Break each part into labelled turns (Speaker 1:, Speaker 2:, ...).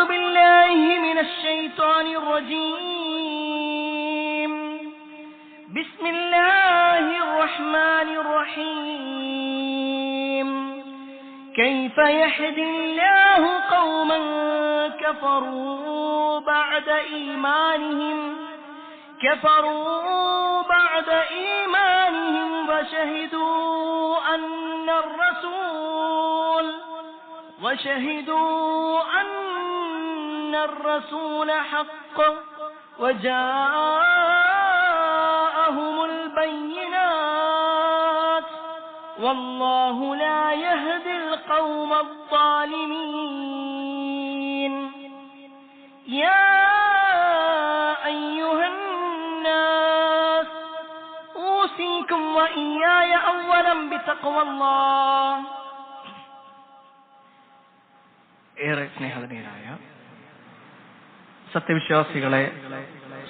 Speaker 1: بالله من الشيطان الرجيم. بسم الله الرحمن الرحيم. كيف يهدي الله قوما كفروا بعد إيمانهم وشهدوا أن الرسول حق وجاءهم البينات والله لا يهدي القوم الظالمين. يا أيها الناس أوصيكم وإياي أولا بتقوى الله.
Speaker 2: ഏറെ സ്നേഹധീയരായ സത്യവിശ്വാസികളെ,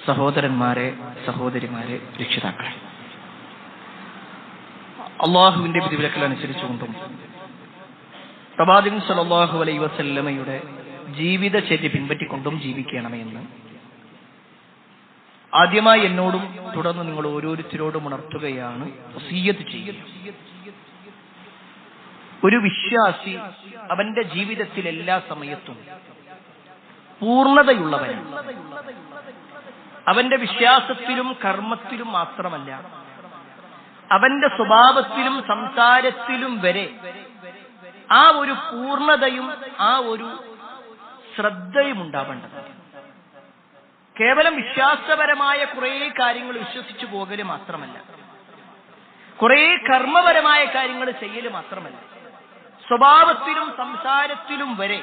Speaker 2: സഹോദരന്മാരെ, സഹോദരിമാരെ, രക്ഷിതാക്കളെ, അള്ളാഹുവിന്റെ വിധിവിലക്കൽ അനുസരിച്ചുകൊണ്ടും പ്രവാചകൻ സല്ലല്ലാഹു അലൈഹി വസല്ലമയുടെ ജീവിതചര്യ പിൻപറ്റിക്കൊണ്ടും ജീവിക്കണമേ എന്ന് ആദ്യമായി എന്നോടും തുടർന്ന് നിങ്ങൾ ഓരോരുത്തരോടും ഉണർത്തുകയാണ്, വസിയ്യത്ത് ചെയ്യുന്നത്. ഒരു വിശ്വാസി അവന്റെ ജീവിതത്തിൽ എല്ലാ സമയത്തും പൂർണ്ണതയുള്ളവനാണ്. അവന്റെ വിശ്വാസത്തിലും കർമ്മത്തിലും മാത്രമല്ല, അവന്റെ സ്വഭാവത്തിലും സംസാരത്തിലും വരെ ആ ഒരു പൂർണ്ണതയും ആ ഒരു ശ്രദ്ധയും ഉണ്ടാവേണ്ടത്. കേവലം വിശ്വാസപരമായ കുറെ കാര്യങ്ങൾ വിശ്വസിച്ചു പോകല് മാത്രമല്ല, കുറെ കർമ്മപരമായ കാര്യങ്ങൾ ചെയ്യല് മാത്രമല്ല, സ്വഭാവത്തിലും സംസാരത്തിലും വരെ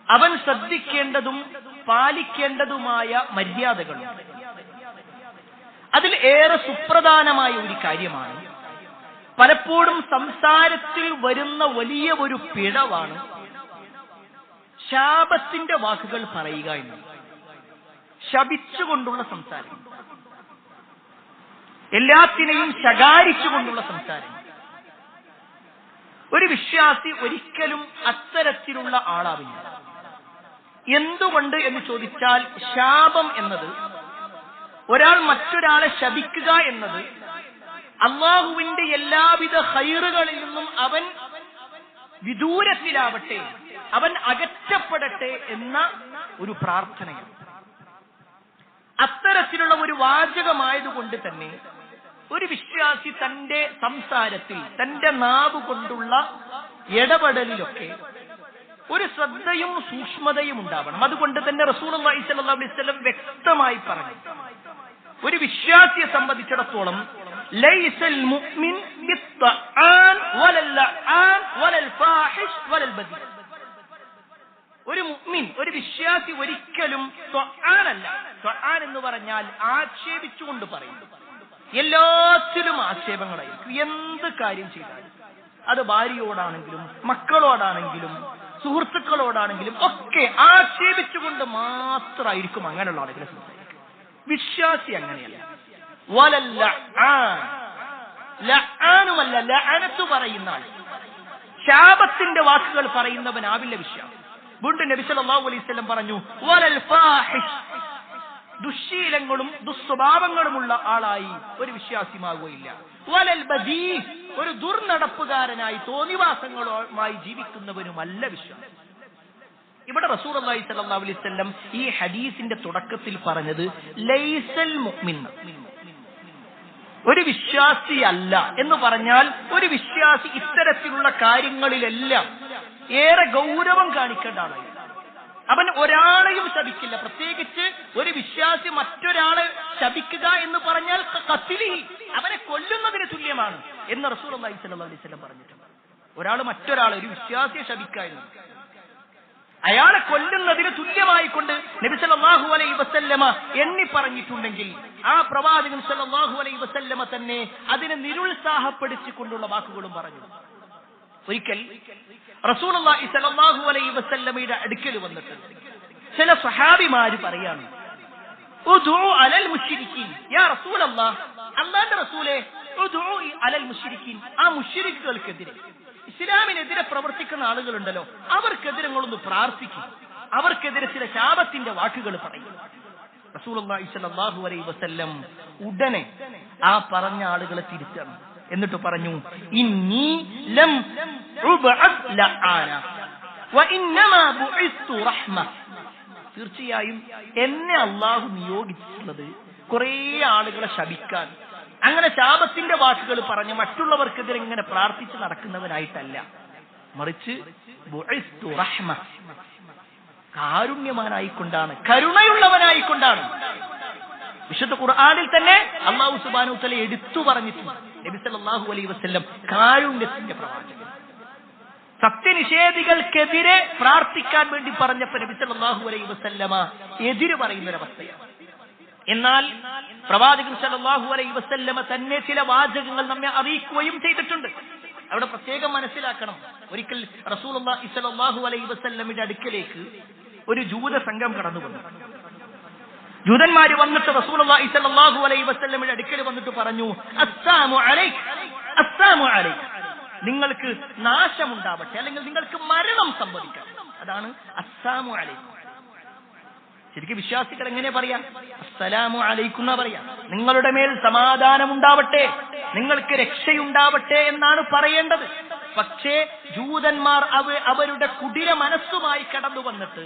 Speaker 2: അവൻ ശ്രദ്ധിക്കേണ്ടതും പാലിക്കേണ്ടതുമായ മര്യാദകളുണ്ട്. അതിൽ ഏറെ സുപ്രധാനമായ ഒരു കാര്യമാണ്, പലപ്പോഴും സംസാരത്തിൽ വരുന്ന വലിയ ഒരു പിഴവാണ് ശാപത്തിന്റെ വാക്കുകൾ പറയുക എന്നത്. ശപിച്ചുകൊണ്ടുള്ള സംസാരം, എല്ലാത്തിനെയും ശകാരിച്ചുകൊണ്ടുള്ള സംസാരം. ഒരു വിശ്വാസി ഒരിക്കലും അത്തരത്തിലുള്ള ആളാവില്ല. എന്തുകൊണ്ട് എന്ന് ചോദിച്ചാൽ, ശാപം എന്നത്, ഒരാൾ മറ്റൊരാളെ ശപിക്കുക എന്നത് അള്ളാഹുവിന്റെ എല്ലാവിധ ഖൈറുകളിൽ നിന്നും അവൻ വിദൂരത്തിലാവട്ടെ, അവൻ അകറ്റപ്പെടട്ടെ എന്ന ഒരു പ്രാർത്ഥനയാണ്. അത്തരത്തിലുള്ള ഒരു വാചകമായതുകൊണ്ട് തന്നെ ഒരു വിശ്വാസി തന്റെ സംസാരത്തിൽ, തന്റെ നാവ് കൊണ്ടുള്ള ഇടപെടലിലൊക്കെ ഒരു ശ്രദ്ധയും സൂക്ഷ്മതയും ഉണ്ടാവണം. അതുകൊണ്ട് തന്നെ റസൂലുള്ളാഹി സ്വല്ലല്ലാഹു അലൈഹി വസല്ലം വ്യക്തമായി പറഞ്ഞു, ഒരു വിശ്വാസിയെ സംബന്ധിച്ചിടത്തോളം ലൈസൽ മുഅ്മിൻ ബിത്തആൻ വലൽ ലആൻ വലൽ ഫാഹിഷ് വലൽ ബദീ. ഒരു മുഅ്മിൻ, ഒരു വിശ്വാസി ഒരിക്കലും ത്വആനല്ല. ത്വആൻ എന്ന് പറഞ്ഞാൽ ആക്ഷേപിച്ചുകൊണ്ട് പറയും. എല്ലാത്തിലും ആക്ഷേപങ്ങളായിരിക്കും. എന്ത് കാര്യം ചെയ്താലും, അത് ഭാര്യയോടാണെങ്കിലും മക്കളോടാണെങ്കിലും സുഹൃത്തുക്കളോടാണെങ്കിലും ഒക്കെ ആക്ഷേപിച്ചുകൊണ്ട് മാത്രമായിരിക്കും അങ്ങനെയുള്ള ആളുകളെ സംസാരിക്കുക. വിശ്വാസി അങ്ങനെയല്ല. വലൽ ലആൻ, ലആനുമല്ല, ലഅനത്ത് പറയുന്ന ആൾ, ശാപത്തിന്റെ വാക്കുകൾ പറയുന്നവനാവില്ല വിശ്വാസി. വീണ്ടും നബി സല്ലല്ലാഹു അലൈഹി വസല്ലം പറഞ്ഞു, വലൽ ഫാഹിഷ്, ദുശ്ശീലങ്ങളും ദുസ്വഭാവങ്ങളുമുള്ള ആളായി ഒരു വിശ്വാസിമാകുകയില്ല. വലൽ ബദീ, ഒരു ദുർനടപ്പുകാരനായി തോന്നിവാസങ്ങളുമായി ജീവിക്കുന്നവനുമല്ല വിശ്വാസി. ഇവിടെ റസൂലുള്ളാഹി സ്വല്ലല്ലാഹു അലൈഹി വസല്ലം ഈ ഹദീസിന്റെ തുടക്കത്തിൽ പറഞ്ഞത് ലൈസൽ മുഅ്മിൻ, ഒരു വിശ്വാസിയല്ല എന്ന് പറഞ്ഞാൽ ഒരു വിശ്വാസി ഇത്തരത്തിലുള്ള കാര്യങ്ങളിലെല്ലാം ഏറെ ഗൗരവം കാണിക്കേണ്ട ആളായി. അവൻ ഒരാളെയും ശപിക്കില്ല. പ്രത്യേകിച്ച് ഒരു വിശ്വാസി മറ്റൊരാളെ ശപിക്കുക എന്ന് പറഞ്ഞാൽ ഖത്ലി, അവനെ കൊല്ലുന്നതിന് തുല്യമാണ് എന്ന് റസൂലുള്ളാഹി സ്വല്ലല്ലാഹു അലൈഹി വസല്ലം പറഞ്ഞിട്ടുണ്ട്. ഒരാൾ മറ്റൊരാളെ, ഒരു വിശ്വാസിയെ ശപിക്കായിരുന്നു, അയാളെ കൊല്ലുന്നതിന് തുല്യമായിക്കൊണ്ട് നബി സല്ലല്ലാഹു അലൈഹി വസല്ലമ എണ്ണി പറഞ്ഞിട്ടുണ്ടെങ്കിൽ ആ പ്രവാചകൻ സല്ലല്ലാഹു അലൈഹി വസല്ലമ തന്നെ അതിനെ നിരുത്സാഹപ്പെടുത്തിക്കൊണ്ടുള്ള വാക്കുകളും പറഞ്ഞു. ഒരിക്കൽ റസൂലുള്ളാഹി സ്വല്ലല്ലാഹു അലൈഹി വസല്ലമയുടെ അടുക്കൽ വന്നിട്ട് ചില സ്വഹാബിമാര് പറയാണ്, ഉദൂ അലൽ മുശ്രിക്കീൻ, യാ റസൂലല്ലാഹ്, അല്ലാഹുവിന്റെ റസൂലേ, ഉദൂ അലൽ മുശ്രിക്കീൻ, ആ മുശ്രിക്കുകൾക്കെതിരെ, ഇസ്ലാമിനെതിരെ പ്രവർത്തിക്കുന്ന ആളുകളുണ്ടല്ലോ, അവർക്കെതിരെ നിങ്ങളൊന്ന് പ്രാർത്ഥിക്കും. അവർക്കെതിരെ ചില ശാപത്തിന്റെ വാക്കുകൾ പറയും. റസൂലുള്ളാഹി സ്വല്ലല്ലാഹു അലൈഹി വസല്ലം ഉടനെ ആ പറഞ്ഞ ആളുകളെ തിരുത്തണം. എന്നിട്ട് പറഞ്ഞു, ഇന്നി ലം ഉബ്അസ് ലആന വഇന്നമാ ബുഇസ്തു റഹ്മ. തീർച്ചയായും എന്നെ അല്ലാഹു നിയോഗിച്ചിട്ടുള്ളത് കുറേ ആളുകളെ ശപിക്കാൻ, അങ്ങനെ ശാപത്തിന്റെ വാക്കുകൾ പറഞ്ഞ് മറ്റുള്ളവർക്കെതിരെ ഇങ്ങനെ പ്രാർത്ഥിച്ച് നടക്കുന്നവനായിട്ടല്ല, മറിച്ച് ബുഇസ്തു റഹ്മ, കാരുണ്യവാനായിക്കൊണ്ടാണ്, കരുണയുള്ളവനായിക്കൊണ്ടാണ്. വിശുദ്ധ ഖുർആനിൽ തന്നെ അല്ലാഹു സുബ്ഹാനഹു വ തആല എടുത്തു പറഞ്ഞിട്ടുണ്ട് നബി സല്ലല്ലാഹു അലൈഹി വസല്ലം കാരുണ്യത്തിന്റെ പ്രവാചകൻ. സത്യനിഷേധികൾക്കെതിരെ പ്രാർത്ഥിക്കാൻ വേണ്ടി പറഞ്ഞപ്പോൾ നബി സല്ലല്ലാഹു അലൈഹി വസല്ലമ എതിര് പറയുന്ന ഒരവസ്ഥയാണ്. എന്നാൽ പ്രവാചകൻ സല്ലല്ലാഹു അലൈഹി വസല്ലമ തന്നെ ചില വാചകങ്ങൾ നമ്മെ അറിയിക്കുകയും ചെയ്തിട്ടുണ്ട്. അവിടെ പ്രത്യേകം മനസ്സിലാക്കണം. ഒരിക്കൽ റസൂലുള്ളാഹി സ്വല്ലല്ലാഹു അലൈഹി വസല്ലമയുടെ അടുക്കലേക്ക് ഒരു ജൂത സംഘം കടന്നു വന്നു. ജൂതന്മാര് വന്നിട്ട് റസൂലുള്ളാഹി സ്വല്ലല്ലാഹു അലൈഹി വസല്ലമയുടെ അടുക്കൽ വന്നിട്ട് പറഞ്ഞു, അസ്സലാമു അലൈക്, അസ്സലാമു അലൈക്, നിങ്ങൾക്ക് നാശമുണ്ടാവട്ടെ, അല്ലെങ്കിൽ നിങ്ങൾക്ക് മരണം സംഭവിക്കാം. അതാണ് അസ്സലാമു അലൈക്. ശരിക്കും വിശ്വാസികൾ എങ്ങനെ പറയാ? അസ്സലാമു അലൈക്കും എന്നാ പറയാ. നിങ്ങളുടെ മേൽ സമാധാനം ഉണ്ടാവട്ടെ, നിങ്ങൾക്ക് രക്ഷയുണ്ടാവട്ടെ എന്നാണ് പറയേണ്ടത്. പക്ഷേ ജൂതന്മാർ അവരുടെ കുടില മനസ്സുമായി കടന്നു വന്നിട്ട്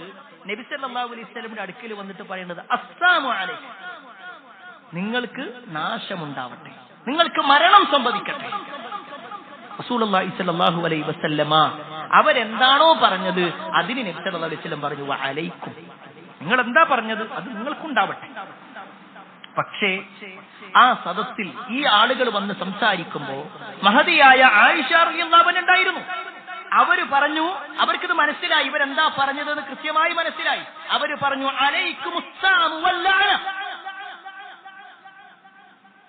Speaker 2: നബി സല്ലല്ലാഹു അലൈഹി വസല്ലമയുടെ അടുക്കൽ വന്നിട്ട് പറയുന്നത് അസ്സലാമു അലൈക്കും, നിങ്ങൾക്ക് നാശമുണ്ടാവട്ടെ, നിങ്ങൾക്ക് മരണം സംഭവിക്കട്ടെ. റസൂലുള്ളാഹി സ്വല്ലല്ലാഹു അലൈഹി വസല്ലമ അവരെന്താണോ പറഞ്ഞത് അതിന് നബി സല്ലല്ലാഹു അലൈഹി വസല്ലം പറഞ്ഞു വഅലൈക്കും, നിങ്ങൾ എന്താ പറഞ്ഞത് അത് നിങ്ങൾക്കുണ്ടാവട്ടെ. പക്ഷേ ആ സദസ്സിൽ ഈ ആളുകൾ വന്ന് സംസാരിക്കുമ്പോ മഹദിയായ ആയിഷ റളിയല്ലാഹു അൻഹ ഉണ്ടായിരുന്നു. അവര് പറഞ്ഞു, അവർക്കിത് മനസ്സിലായി, ഇവരെന്താ പറഞ്ഞതെന്ന് കൃത്യമായി മനസ്സിലായി. അവര് പറഞ്ഞു അലൈക്കുമുസ്സലാമു വല്ലഅന,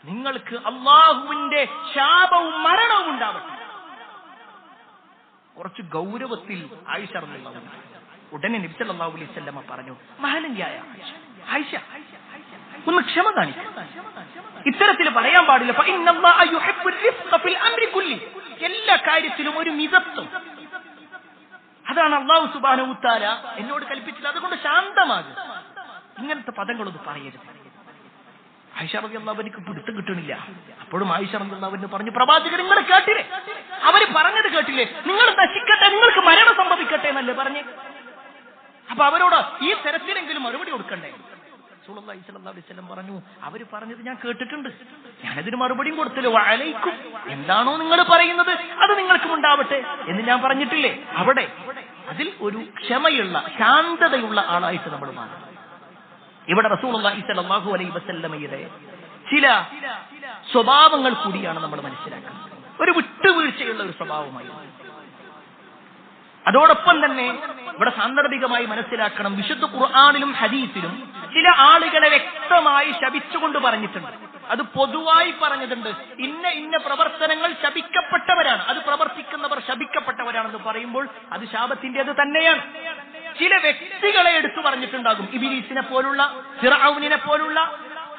Speaker 2: നിങ്ങൾക്ക് അല്ലാഹുവിന്റെ ശാപവും മരണവും ഉണ്ടാവട്ടെ. കുറച്ച് ഗൗരവത്തിൽ ആയിഷ റളിയല്ലാഹു അൻഹ. ഉടനെ നബി സല്ലല്ലാഹു അലൈഹി വസല്ലമ പറഞ്ഞു, മഹലന്യായ ആയിഷ, ഒന്ന് ക്ഷമ കാണിക്കുക, ഇത്തരത്തിൽ പറയാൻ പാടില്ല. ഫഇന്നല്ലാഹ യുഹിബ്ബുൽ റിഫ്ഖ ഫിൽ അംരി കുല്ലി, എല്ലാ കാര്യത്തിലും ഒരു മിതത്വം, അതാണ് അല്ലാഹു സുബ്ഹാനഹു വ തആല എന്നോട് കൽപ്പിച്ചത്. അതുകൊണ്ട് ശാന്തമാകുക, ഇങ്ങനത്തെ പദങ്ങളൊന്നും പറയരുത്. ആയിഷ റളിയല്ലാഹു അൻഹയ്ക്ക് പിടുത്തം കിട്ടണില്ല. അപ്പോഴും ആയിഷ റളിയല്ലാഹു അൻഹ പറഞ്ഞു, പ്രവാചകൻ നിങ്ങൾ കേട്ടില്ലേ, അവര് പറഞ്ഞത് കേട്ടില്ലേ, നിങ്ങൾ നശിക്കട്ടെ, നിങ്ങൾക്ക് മരണം സംഭവിക്കട്ടെ എന്നല്ലേ പറഞ്ഞ്. അപ്പൊ അവരോട് ഈ തരത്തിലെങ്കിലും മറുപടി കൊടുക്കണ്ടേ? റസൂലുള്ളാഹി സ്വല്ലല്ലാഹു അലൈഹി വസല്ലം പറഞ്ഞു, അവര് പറഞ്ഞത് ഞാൻ കേട്ടിട്ടുണ്ട്, ഞാനതിന് മറുപടിയും കൊടുത്തില്ല. വഅലൈക്കും, എന്താണോ നിങ്ങൾ പറയുന്നത് അത് നിങ്ങൾക്കും ഉണ്ടാവട്ടെ എന്ന് ഞാൻ പറഞ്ഞിട്ടില്ലേ? അവിടെ അതിൽ ഒരു ക്ഷമയുള്ള ശാന്തതയുള്ള ആളായിട്ട് നമ്മൾ മാറും. ഇവിടെ റസൂലുള്ളാഹി സ്വല്ലല്ലാഹു അലൈഹി വസല്ലമയുടെ ചില സ്വഭാവങ്ങൾ കൂടിയാണ് നമ്മൾ മനസ്സിലാക്കുന്നത്. ഒരു വിട്ടുവീഴ്ചയുള്ള ഒരു സ്വഭാവമായി. അതോടൊപ്പം തന്നെ ഇവിടെ സാന്ദർഭികമായി മനസ്സിലാക്കണം, വിശുദ്ധ ഖുർആനിലും ഹദീസിലും ചില ആളുകളെ വ്യക്തമായി ശപിച്ചുകൊണ്ട് പറഞ്ഞിട്ടുണ്ട്. അത് പൊതുവായി പറഞ്ഞിട്ടുണ്ട്, ഇന്ന ഇന്ന പ്രവർത്തനങ്ങൾ ശപിക്കപ്പെട്ടവരാണ്, അത് പ്രവർത്തിക്കുന്നവർ ശപിക്കപ്പെട്ടവരാണെന്ന് പറയുമ്പോൾ അത് ശാപത്തിന്റേത് തന്നെയാണ്. ചില വ്യക്തികളെ എടുത്തു പറഞ്ഞിട്ടുണ്ടാകും, ഇബ്ലീസിനെ പോലുള്ള, ഫിർഔനിനെ പോലുള്ള,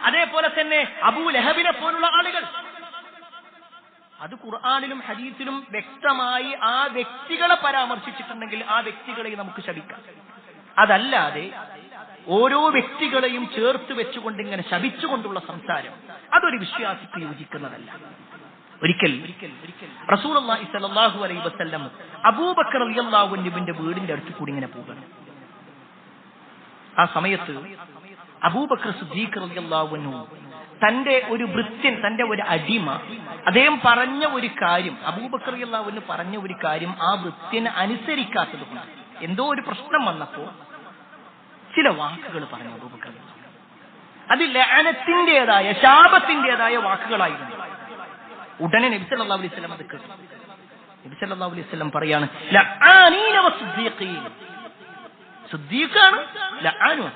Speaker 2: അതേപോലെ തന്നെ അബൂ ലഹബിനെ പോലുള്ള ആളുകൾ. അത് ഖുർആനിലും ഹദീസിലും വ്യക്തമായി ആ വ്യക്തികളെ പരാമർശിച്ചിട്ടുണ്ടെങ്കിൽ ആ വ്യക്തികളെ നമുക്ക് ശപിക്കാം. അതല്ലാതെ ഓരോ വ്യക്തികളെയും ചേർത്ത് വെച്ചുകൊണ്ട് ഇങ്ങനെ ശപിച്ചുകൊണ്ടുള്ള സംസാരം അതൊരു വിശ്വാസിക്ക് യോജിക്കുന്നതല്ല. ഒരിക്കൽ റസൂലുള്ളാഹി സ്വല്ലല്ലാഹു അലൈഹി വസല്ലം അബൂബക്കർ റളിയല്ലാഹു അൻഹുവിന്റെ വീടിന്റെ അടുത്ത് കൂടി ഇങ്ങനെ പോകുന്നു. ആ സമയത്ത് അബൂബക്കർ സിദ്ദീഖ് റളിയല്ലാഹു അൻഹു തന്റെ ഒരു ഭൃത്യൻ, തന്റെ ഒരു അടിമ, അദ്ദേഹം പറഞ്ഞ ഒരു കാര്യം, അബൂബക്കർ റളിയല്ലാഹു അൻഹു പറഞ്ഞ ഒരു കാര്യം ആ ഭൃത്യന് അനുസരിക്കാത്തത് കൊണ്ട് എന്തോ ഒരു പ്രശ്നം വന്നപ്പോ ചില വാക്കുകൾ പറഞ്ഞു അബൂബക്കർ. അത് ലഅനത്തിന്റേതായ, ശാപത്തിന്റേതായ വാക്കുകളായിരുന്നു. ഉടനെ നബി സല്ലല്ലാഹു അലൈഹി വസല്ലം അത് കേട്ടു. നബി സല്ലല്ലാഹു അലൈഹി വസല്ലം പറയാണ്, ലഅാനീന വസ്ദിഖീൻ, സിദ്ദീഖാണ് ലഅാനു.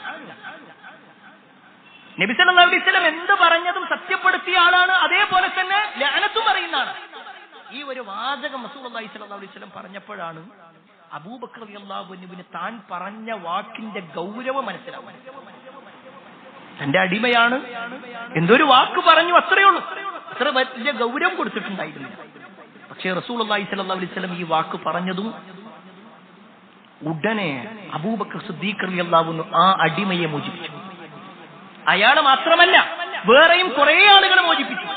Speaker 2: നബി സല്ലല്ലാഹു അലൈഹി വസല്ലം എന്ത് പറഞ്ഞതും സത്യപ്പെടുത്തിയ ആളാണ്, അതേപോലെ തന്നെ ലഅനത്തും പറയുന്നതാണ്. ഈ ഒരു വാചകം റസൂലുള്ളാഹി സ്വല്ലല്ലാഹു അലൈഹി വസല്ലം പറഞ്ഞപ്പോഴാണ് അബൂബക്കർ റളിയല്ലാഹു അൻഹുവിന് താൻ പറഞ്ഞ വാക്കിന്റെ ഗൗരവം മനസ്സിലാവുക. തന്റെ അടിമയാണ്, എന്തൊരു വാക്ക് പറഞ്ഞു, അത്രയേ ഉള്ളൂ, അത്ര വലിയ ഗൗരവം കൊടുത്തിട്ടുണ്ടായിരുന്നില്ല. പക്ഷേ റസൂലുള്ളാഹി സ്വല്ലല്ലാഹു അലൈഹി വസല്ലം ഈ വാക്ക് പറഞ്ഞതും ഉടനെ അബൂബക്കർ സിദ്ദീഖ് റളിയല്ലാഹു അൻഹു ആ അടിമയെ മോചിപ്പിച്ചു. അയാളെ മാത്രമല്ല വേറെയും കുറെ ആളുകളെ മോചിപ്പിച്ചു.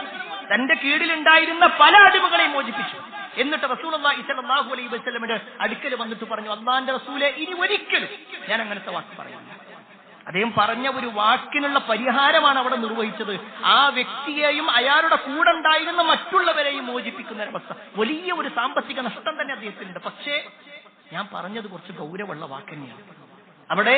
Speaker 2: തന്റെ കീഴിലുണ്ടായിരുന്ന പല അടിമകളെയും മോചിപ്പിച്ചു. എന്നിട്ട് റസൂലുള്ളാഹി സ്വല്ലല്ലാഹു അലൈഹി വസല്ലമയുടെ അടുക്കൽ വന്നിട്ട് പറഞ്ഞു, അല്ലാഹുവിന്റെ റസൂലേ, ഇനി ഒരിക്കലും ഞാൻ അങ്ങനത്തെ വാക്ക് പറയാം. അദ്ദേഹം പറഞ്ഞ ഒരു വാക്കിനുള്ള പരിഹാരമാണ് അവിടെ നിർവഹിച്ചത്. ആ വ്യക്തിയെയും അയാളുടെ കൂടെ ഉണ്ടായിരുന്ന മറ്റുള്ളവരെയും മോചിപ്പിക്കുന്ന ഒരവസ്ഥ. വലിയ ഒരു സാമ്പത്തിക നഷ്ടം തന്നെ അദ്ദേഹത്തിനുണ്ട്. പക്ഷേ ഞാൻ പറഞ്ഞത് കുറച്ച് ഗൗരവമുള്ള വാക്ക് തന്നെയാണ്. അവിടെ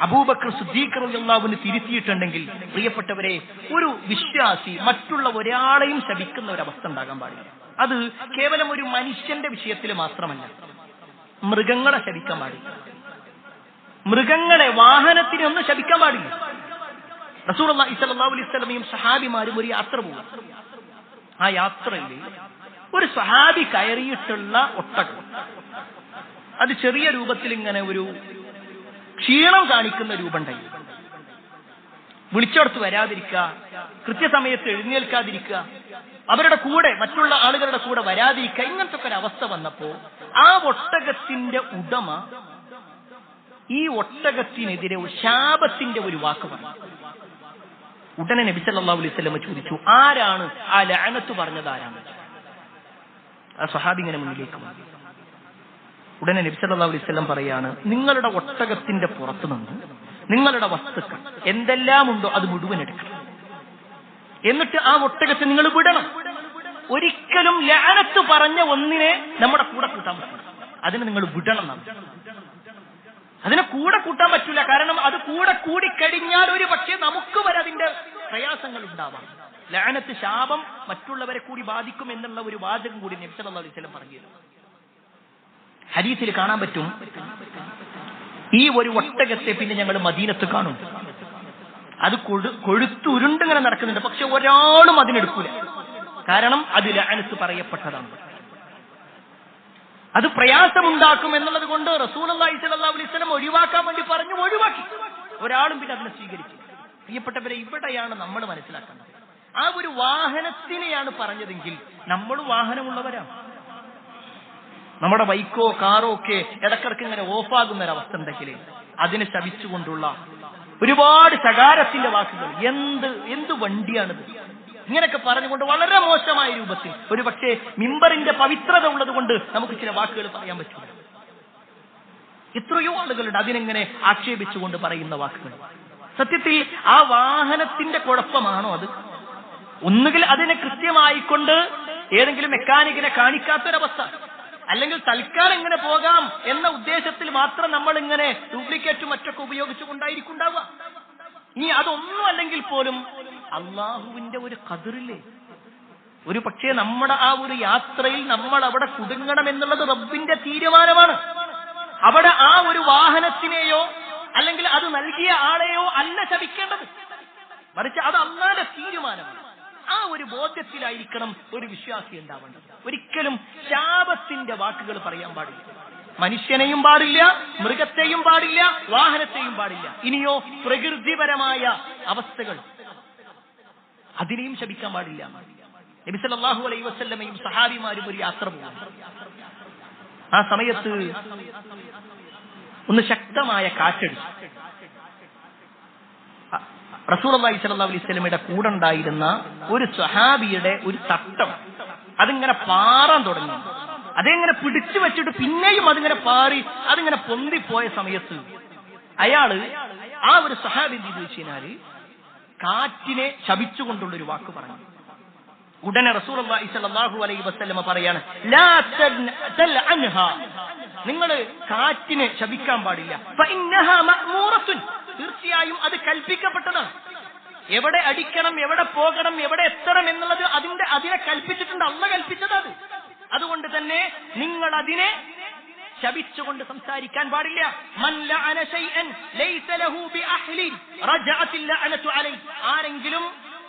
Speaker 2: അബൂബക്കർ സിദ്ദീഖ് റളിയല്ലാഹു അൻഹു തിരുത്തിയിട്ടുണ്ടെങ്കിൽ പ്രിയപ്പെട്ടവരെ, ഒരു വിശ്വാസി മറ്റുള്ള ഒരാളെയും ശപിക്കുന്ന ഒരവസ്ഥ ഉണ്ടാകാൻ പാടില്ല. അത് കേവലം ഒരു മനുഷ്യന്റെ വിഷയത്തിൽ മാത്രമല്ല, മൃഗങ്ങളെ ശപിക്കാൻ പാടില്ല. മൃഗങ്ങളെ, വാഹനത്തിനെ ഒന്നും ശപിക്കാൻ പാടില്ല. റസൂലുള്ളാഹി സ്വല്ലല്ലാഹു അലൈഹി വസല്ലമയും സഹാബിമാരും ഒരു യാത്ര പോകും. ആ യാത്രയിൽ ഒരു സഹാബി കയറിയിട്ടുള്ള ഒട്ടകം, അത് ചെറിയ രൂപത്തിൽ ഇങ്ങനെ ഒരു ക്ഷീണം കാണിക്കുന്ന രൂപമുണ്ടായി. വിളിച്ചോടത്ത് വരാതിരിക്കുക, കൃത്യസമയത്ത് എഴുന്നേൽക്കാതിരിക്കുക, അവരുടെ കൂടെ മറ്റുള്ള ആളുകളുടെ കൂടെ വരാതിരിക്കുക, ഇങ്ങനത്തെ ഒക്കെ ഒരു അവസ്ഥ വന്നപ്പോ ആ ഒട്ടകത്തിന്റെ ഉടമ ഈ ഒട്ടകത്തിനെതിരെ ശാപത്തിന്റെ ഒരു വാക്ക് പറഞ്ഞു. ഉടനെ നബി സല്ലല്ലാഹു അലൈഹി വസല്ലം ചോദിച്ചു, ആരാണ് ആ ലഅനത്ത് പറഞ്ഞത്? ആരാണ്? ആ സ്വഹാബി ഇങ്ങനെ മുന്നിലേക്ക് വന്നു. ഉടനെ നബി സല്ലല്ലാഹു അലൈഹി വസല്ലം പറയാണ്, നിങ്ങളുടെ ഒട്ടകത്തിന്റെ പുറത്തു നിന്ന് നിങ്ങളുടെ വസ്തുക്കൾ എന്തെല്ലാം ഉണ്ടോ അത് മുഴുവൻ എടുക്കണം. എന്നിട്ട് ആ ഒട്ടകത്തെ നിങ്ങൾ വിടണം. ഒരിക്കലും ലഅനത്ത് പറഞ്ഞ ഒന്നിനെ നമ്മുടെ കൂടെ കൂട്ടാൻ പറ്റില്ല. അതിനെ നിങ്ങൾ വിടണം. അതിനെ കൂടെ കൂട്ടാൻ പറ്റില്ല. കാരണം അത് കൂടെ കൂടിക്കഴിഞ്ഞാൽ ഒരു പക്ഷേ നമുക്ക് വരെ അതിന്റെ പ്രയാസങ്ങൾ ഉണ്ടാവാം. ലഅനത്ത്, ശാപം മറ്റുള്ളവരെ കൂടി ബാധിക്കും എന്നുള്ള ഒരു വാചകം കൂടി നബി സല്ലല്ലാഹു അലൈഹി വസല്ലം പറഞ്ഞിരുന്നു. ഹദീസിൽ കാണാൻ പറ്റും, ഈ ഒരു ഒട്ടകത്തെ പിന്നെ ഞങ്ങൾ മദീനത്ത് കാണും. അത് കൊഴുത്തുരുണ്ടിങ്ങനെ നടക്കുന്നുണ്ട്. പക്ഷെ ഒരാളും അതിനെടുക്കൂല. കാരണം അത് ലഅനത്ത് പറയപ്പെട്ടതാണ്. അത് പ്രയാസമുണ്ടാക്കും എന്നുള്ളത് കൊണ്ട് റസൂലുള്ളാഹി സ്വല്ലല്ലാഹു അലൈഹി വസല്ലം ഒഴിവാക്കാൻ വേണ്ടി പറഞ്ഞു, ഒഴിവാക്കി. ഒരാളും പിന്നെ അതിനെ സ്വീകരിച്ചു. പ്രിയപ്പെട്ടവരെ, ഇവിടെയാണ് നമ്മൾ മനസ്സിലാക്കേണ്ടത്. ആ ഒരു വാഹനത്തിനെയാണ് പറഞ്ഞതെങ്കിൽ നമ്മളും വാഹനമുള്ളവരാണ്. നമ്മുടെ ബൈക്കോ കാറോ ഒക്കെ ഇടക്കിടക്ക് ഇങ്ങനെ ഓഫാകുന്ന ഒരവസ്ഥ ഉണ്ടെങ്കിൽ അതിനെ ശപിച്ചുകൊണ്ടുള്ള ഒരുപാട് ശകാരത്തിന്റെ വാക്കുകൾ, എന്ത് വണ്ടിയാണിത്, ഇങ്ങനെയൊക്കെ പറഞ്ഞുകൊണ്ട് വളരെ മോശമായ രൂപത്തിൽ, ഒരു പക്ഷേ മിമ്പറിന്റെ പവിത്രത ഉള്ളത് കൊണ്ട് നമുക്ക് ചില വാക്കുകൾ പറയാൻ പറ്റില്ല. എത്രയോ ആളുകളുണ്ട് അതിനെങ്ങനെ ആക്ഷേപിച്ചുകൊണ്ട് പറയുന്ന വാക്കുകൾ. സത്യത്തിൽ ആ വാഹനത്തിന്റെ കുഴപ്പമാണോ അത്? ഒന്നുകിൽ അതിനെ കൃത്യമായിക്കൊണ്ട് ഏതെങ്കിലും മെക്കാനിക്കിനെ കാണിക്കാത്തൊരവസ്ഥ, അല്ലെങ്കിൽ തൽക്കാലം ഇങ്ങനെ പോകാം എന്ന ഉദ്ദേശത്തിൽ മാത്രം നമ്മൾ ഇങ്ങനെ ഡ്യൂപ്ലിക്കേറ്റും മറ്റൊക്കെ ഉപയോഗിച്ചുകൊണ്ടായിരിക്കുണ്ടാവുക. ഇനി അതൊന്നും അല്ലെങ്കിൽ പോലും അള്ളാഹുവിന്റെ ഒരു ഖദറില്ലേ, ഒരു പക്ഷേ നമ്മുടെ ആ ഒരു യാത്രയിൽ നമ്മൾ അവിടെ കുടുങ്ങണം എന്നുള്ളത് റബ്ബിന്റെ തീരുമാനമാണ്. അവിടെ ആ ഒരു വാഹനത്തിനെയോ അല്ലെങ്കിൽ അത് നൽകിയ ആളെയോ അല്ല ശപിക്കേണ്ടത്, മറിച്ച് അത് അള്ളാഹുവിന്റെ തീരുമാനമാണ്. ആ ഒരു ബോധ്യത്തിലായിരിക്കണം ഒരു വിശ്വാസി ഉണ്ടാവേണ്ടത്. ഒരിക്കലും ശാപത്തിന്റെ വാക്കുകൾ പറയാൻ പാടില്ല. മനുഷ്യനെയും പാടില്ല, മൃഗത്തെയും പാടില്ല, വാഹനത്തെയും പാടില്ല. ഇനിയോ പ്രകൃതിപരമായ അവസ്ഥകൾ, അതിനെയും ശപിക്കാൻ പാടില്ല. നബി സല്ലല്ലാഹു അലൈഹി വസല്ലമയും സഹാബിമാരും ഒരു യാത്ര പോകും. ആ സമയത്ത് ഒന്ന് ശക്തമായ കാറ്റടിച്ചു. റസൂലുള്ളാഹി സ്വല്ലല്ലാഹു അലൈഹി വസല്ലമയുടെ കൂടെ ഉണ്ടായിരുന്ന ഒരു സ്വഹാബിയുടെ ഒരു തട്ടം അതിങ്ങനെ പാറാൻ തുടങ്ങി. അതെങ്ങനെ പിടിച്ചു വെച്ചിട്ട് പിന്നെയും അതിങ്ങനെ പാറി അതിങ്ങനെ പൊന്തിപ്പോയ സമയത്ത് അയാള് ആ ഒരു സ്വഹാബി എന്ത് ചെയ്തു വെച്ചാൽ കാറ്റിനെ ശപിച്ചുകൊണ്ടുള്ളൊരു വാക്ക് പറഞ്ഞു. ഉടനെ റസൂലുള്ളാഹി സ്വല്ലല്ലാഹു അലൈഹി വസല്ലമ പറയാണ്, ലാ തൽഅൻഹാ, നിങ്ങൾ കാറ്റിനെ ശപിക്കാൻ പാടില്ല. ഫഇന്നഹാ മഅ്മൂറത്തുൻ, തീർച്ചയായും അത് കൽപ്പിക്കപ്പെട്ടതാണ്. എവിടെ അടിക്കണം, എവിടെ പോകണം, എവിടെ എത്തണം എന്നുള്ളത് അതിനെ കൽപ്പിച്ചിട്ടുണ്ട്. അള്ളാഹ് കൽപ്പിച്ചതാണ്. അതുകൊണ്ട് തന്നെ നിങ്ങൾ അതിനെ ശപിച്ചുകൊണ്ട് സംസാരിക്കാൻ പാടില്ല. മൻ ലഅന ശൈഅൻ ലൈസ ലഹു ബിഅഹ്ലി റജഅത്തിൽ ലഅനതു അലൈഹി, ആരെങ്കിലും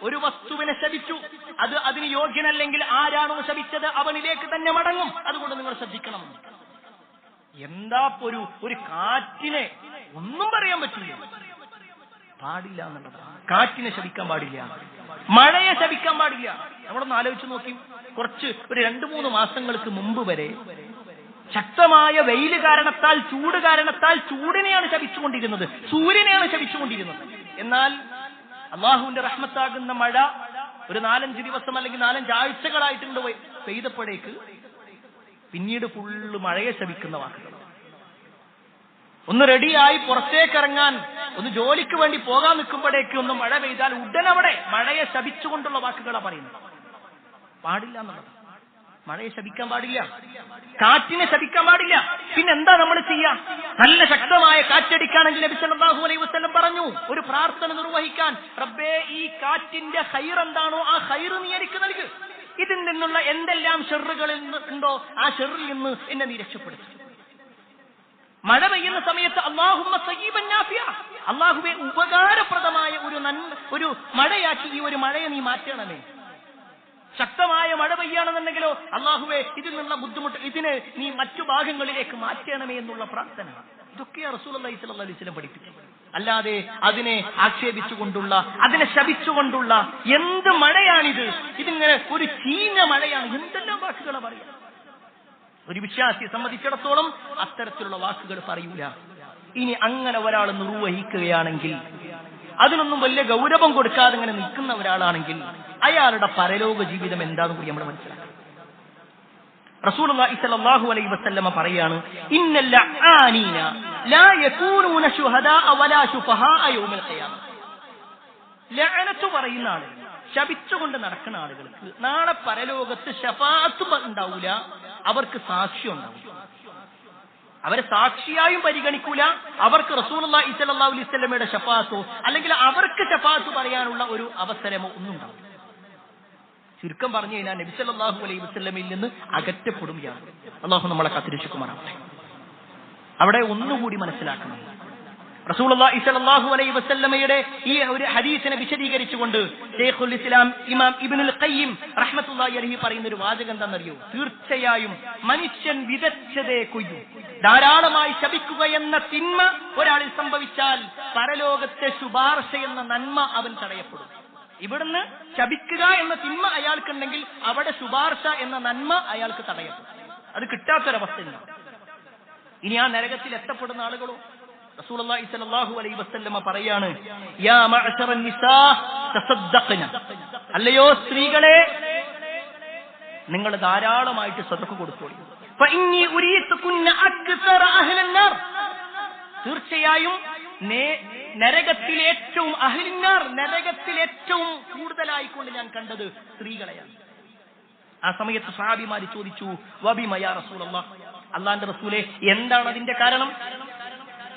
Speaker 2: ഒരു വസ്തുവിനെ ശപിച്ചു, അത് അതിന് യോഗ്യനല്ലെങ്കിൽ ആരാണോ ശപിച്ചത് അവനിലേക്ക് തന്നെ മടങ്ങും. അതുകൊണ്ട് നിങ്ങൾ ശ്രദ്ധിക്കണം. എന്താ ഒരു കാറ്റിനെ ഒന്നും പറയാൻ പറ്റില്ല, പാടില്ല എന്നുള്ളതാണ്. കാറ്റിനെ ശപിക്കാൻ പാടില്ല, മഴയെ ശപിക്കാൻ പാടില്ല. നമ്മളൊന്ന് ആലോചിച്ച് നോക്കി, ഒരു 2-3 മാസങ്ങൾക്ക് മുമ്പ് വരെ ശക്തമായ വെയിൽ കാരണത്താൽ, ചൂട് കാരണത്താൽ ചൂടിനെയാണ് ശപിച്ചുകൊണ്ടിരുന്നത്, സൂര്യനെയാണ് ശപിച്ചുകൊണ്ടിരുന്നത്. എന്നാൽ അള്ളാഹുവിന്റെ റഹ്മത്താകുന്ന മഴ ഒരു 4-5 ദിവസം അല്ലെങ്കിൽ 4-5 ആഴ്ചകളായിട്ടുണ്ട് പെയ്തപ്പോഴേക്ക് പിന്നീട് ഫുള്ള് മഴയെ ശപിക്കുന്ന വാക്കുകൾ. ഒന്ന് റെഡിയായി പുറത്തേക്കിറങ്ങാൻ, ഒന്ന് ജോലിക്ക് വേണ്ടി പോകാൻ നിൽക്കുമ്പോഴേക്ക് ഒന്ന് മഴ പെയ്താൽ ഉടൻ അവിടെ മഴയെ ശപിച്ചുകൊണ്ടുള്ള വാക്കുകളാണ് പറയുന്നത്. പാടില്ല എന്നുള്ളത്. മഴയെ ശപിക്കാൻ പാടില്ല, കാറ്റിനെ ശപിക്കാൻ പാടില്ല. പിന്നെന്താ നമ്മൾ ചെയ്യാ? നല്ല ശക്തമായ കാറ്റടിക്കാണെങ്കിൽ നബി സല്ലല്ലാഹു അലൈഹി വസല്ലം പറഞ്ഞു ഒരു പ്രാർത്ഥന നിർവഹിക്കാൻ, റബ്ബേ ഈ കാറ്റിന്റെ ഖൈർ എന്താണോ ആ ഖൈർ നീ എനിക്ക് നൽകു, ഇതിൽ നിന്നുള്ള എന്തെല്ലാം ഷെറുകളിൽ ഉണ്ടോ ആ ഷെറിൽ നിന്ന് എന്നെ നീ രക്ഷപ്പെടുത്തും. മഴ പെയ്യുന്ന സമയത്ത് അല്ലാഹുമ്മ സയ്യിബൻ നാഫിയ, അല്ലാഹുവേ ഉപകാരപ്രദമായ ഒരു മഴയാക്കി ഈ ഒരു മഴയെ നീ മാറ്റണമേ. ശക്തമായ മഴ പെയ്യാണെന്നുണ്ടെങ്കിലോ അല്ലാഹുവേ ഇതിൽ നിന്നുള്ള ബുദ്ധിമുട്ട് ഇതിനെ നീ മറ്റു ഭാഗങ്ങളിലേക്ക് മാറ്റണമേ എന്നുള്ള പ്രാർത്ഥന. ഇതൊക്കെയാണ് റസൂലുള്ളാഹി സ്വല്ലല്ലാഹു അലൈഹി വസല്ലം പഠിപ്പിച്ചത്. അല്ലാതെ അതിനെ ആക്ഷേപിച്ചുകൊണ്ടുള്ള, അതിനെ ശപിച്ചുകൊണ്ടുള്ള എന്ത് മഴയാണിത്, ഇതിങ്ങനെ ഒരു ചീഞ്ഞ മഴയാണ്, എന്തെല്ലാം വാക്കുകളാണ് പറയാം. ഒരു വിശ്വാസിയെ സംബന്ധിച്ചിടത്തോളം അത്തരത്തിലുള്ള വാക്കുകൾ പറയൂല. ഇനി അങ്ങനെ ഒരാൾ നിർവഹിക്കുകയാണെങ്കിൽ, അതിനൊന്നും വലിയ ഗൗരവം കൊടുക്കാതെ ഇങ്ങനെ നിൽക്കുന്ന ഒരാളാണെങ്കിൽ അയാളുടെ പരലോക ജീവിതം എന്താണെന്ന് കൂടി നമ്മൾ മനസ്സിലാക്കണം. റസൂലുള്ളാഹി സ്വല്ലല്ലാഹു അലൈഹി വസല്ലമ പറയാണ്, ഇന്നൽ ലഅാനീന ലാ യകൂനൂന ശുഹദാഅ വലാ ശുഫഹാഅ യൗമൽ ഖിയാമ. ലഅനത്ത് പറയുന്ന ആളുകൾ, ശപിച്ചുകൊണ്ട് നടക്കുന്ന ആളുകൾക്ക് നാളെ പരലോകത്ത് ശഫാഅത്ത് ഉണ്ടാവില്ല, അവർക്ക് സാക്ഷ്യം ഉണ്ടാവില്ല. അവരെ സാക്ഷിയായും പരിഗണിക്കൂല, അവർക്ക് റസൂലുള്ളാഹി സ്വല്ലല്ലാഹു അലൈഹി വസല്ലമയുടെ ശഫാഅത്തോ അല്ലെങ്കിൽ അവർക്ക് ശഫാഅത്ത് പറയാനുള്ള ഒരു അവസരമോ ഒന്നും ഉണ്ടാവില്ല. ചുരുക്കം പറഞ്ഞു കഴിഞ്ഞാൽ നബി സല്ലല്ലാഹു അലൈഹി വസല്ലമയിൽ നിന്ന് അകറ്റപ്പെടുകയാണ്. അല്ലാഹു നമ്മളെ കാത്തിരക്ഷിക്കുമാറാവട്ടെ. അവിടെ ഒന്നുകൂടി മനസ്സിലാക്കണം, റസൂലുള്ളാഹി സ്വല്ലല്ലാഹു അലൈഹി വസല്ലമയുടെ ഈ ഒരു ഹദീസിനെ വിശദീകരിച്ചുകൊണ്ട് ശൈഖുൽ ഇസ്ലാം ഇമാം ഇബ്നുൽ ഖയ്യിം റഹ്മത്തുള്ളാഹി അലൈഹി പറയുന്ന ഒരു വാചകം എന്താണെന്നറിയോ? തീർച്ചയായും മനുഷ്യൻ വിതച്ചതേ കൊയ്യും. ധാരാളമായി ശപിക്കുക എന്ന തിന്മ ഒരാളിൽ സംഭവിച്ചാൽ പരലോകത്തെ ശുപാർശ എന്ന നന്മ അവൻ തടയപ്പെടും. ഇവിടുന്ന് ശപിക്കുക എന്ന തിന്മ അയാൾക്കുണ്ടെങ്കിൽ അവിടെ ശുപാർശ എന്ന നന്മ അയാൾക്ക് തടയപ്പെടും. അത് കിട്ടാത്തൊരവസ്ഥയില്ല. ഇനി ആ നരകത്തിൽ എത്തപ്പെടുന്ന ആളുകളോ? റസൂലുള്ളാഹി സ്വല്ലല്ലാഹു അലൈഹി വസല്ലമ പറയാണ്, യാ മഅശറൻ നിസാ തസദ്ദഖ്ന, അല്ലയോ സ്ത്രീകളെ നിങ്ങൾ ധാരാളമായിട്ട് സദഖ കൊടുത്തോളൂ. ഫഇന്നി ഉരീതുകുന്ന അക്സറ അഹ്ലൻ നാർ, തീർച്ചയായും നരകത്തിലെ ഏറ്റവും അഹ്ലിന്നാർ, നരകത്തിൽ ഏറ്റവും കൂടുതലായിക്കൊണ്ട് ഞാൻ കണ്ടത് സ്ത്രീകളെയാണ്. ആ സമയത്ത് സഹാബിമാര് ചോദിച്ചു, വബിമ യാ റസൂലല്ലാഹ്, അല്ലാഹുവിന്റെ റസൂലേ എന്താണ് അതിന്റെ കാരണം?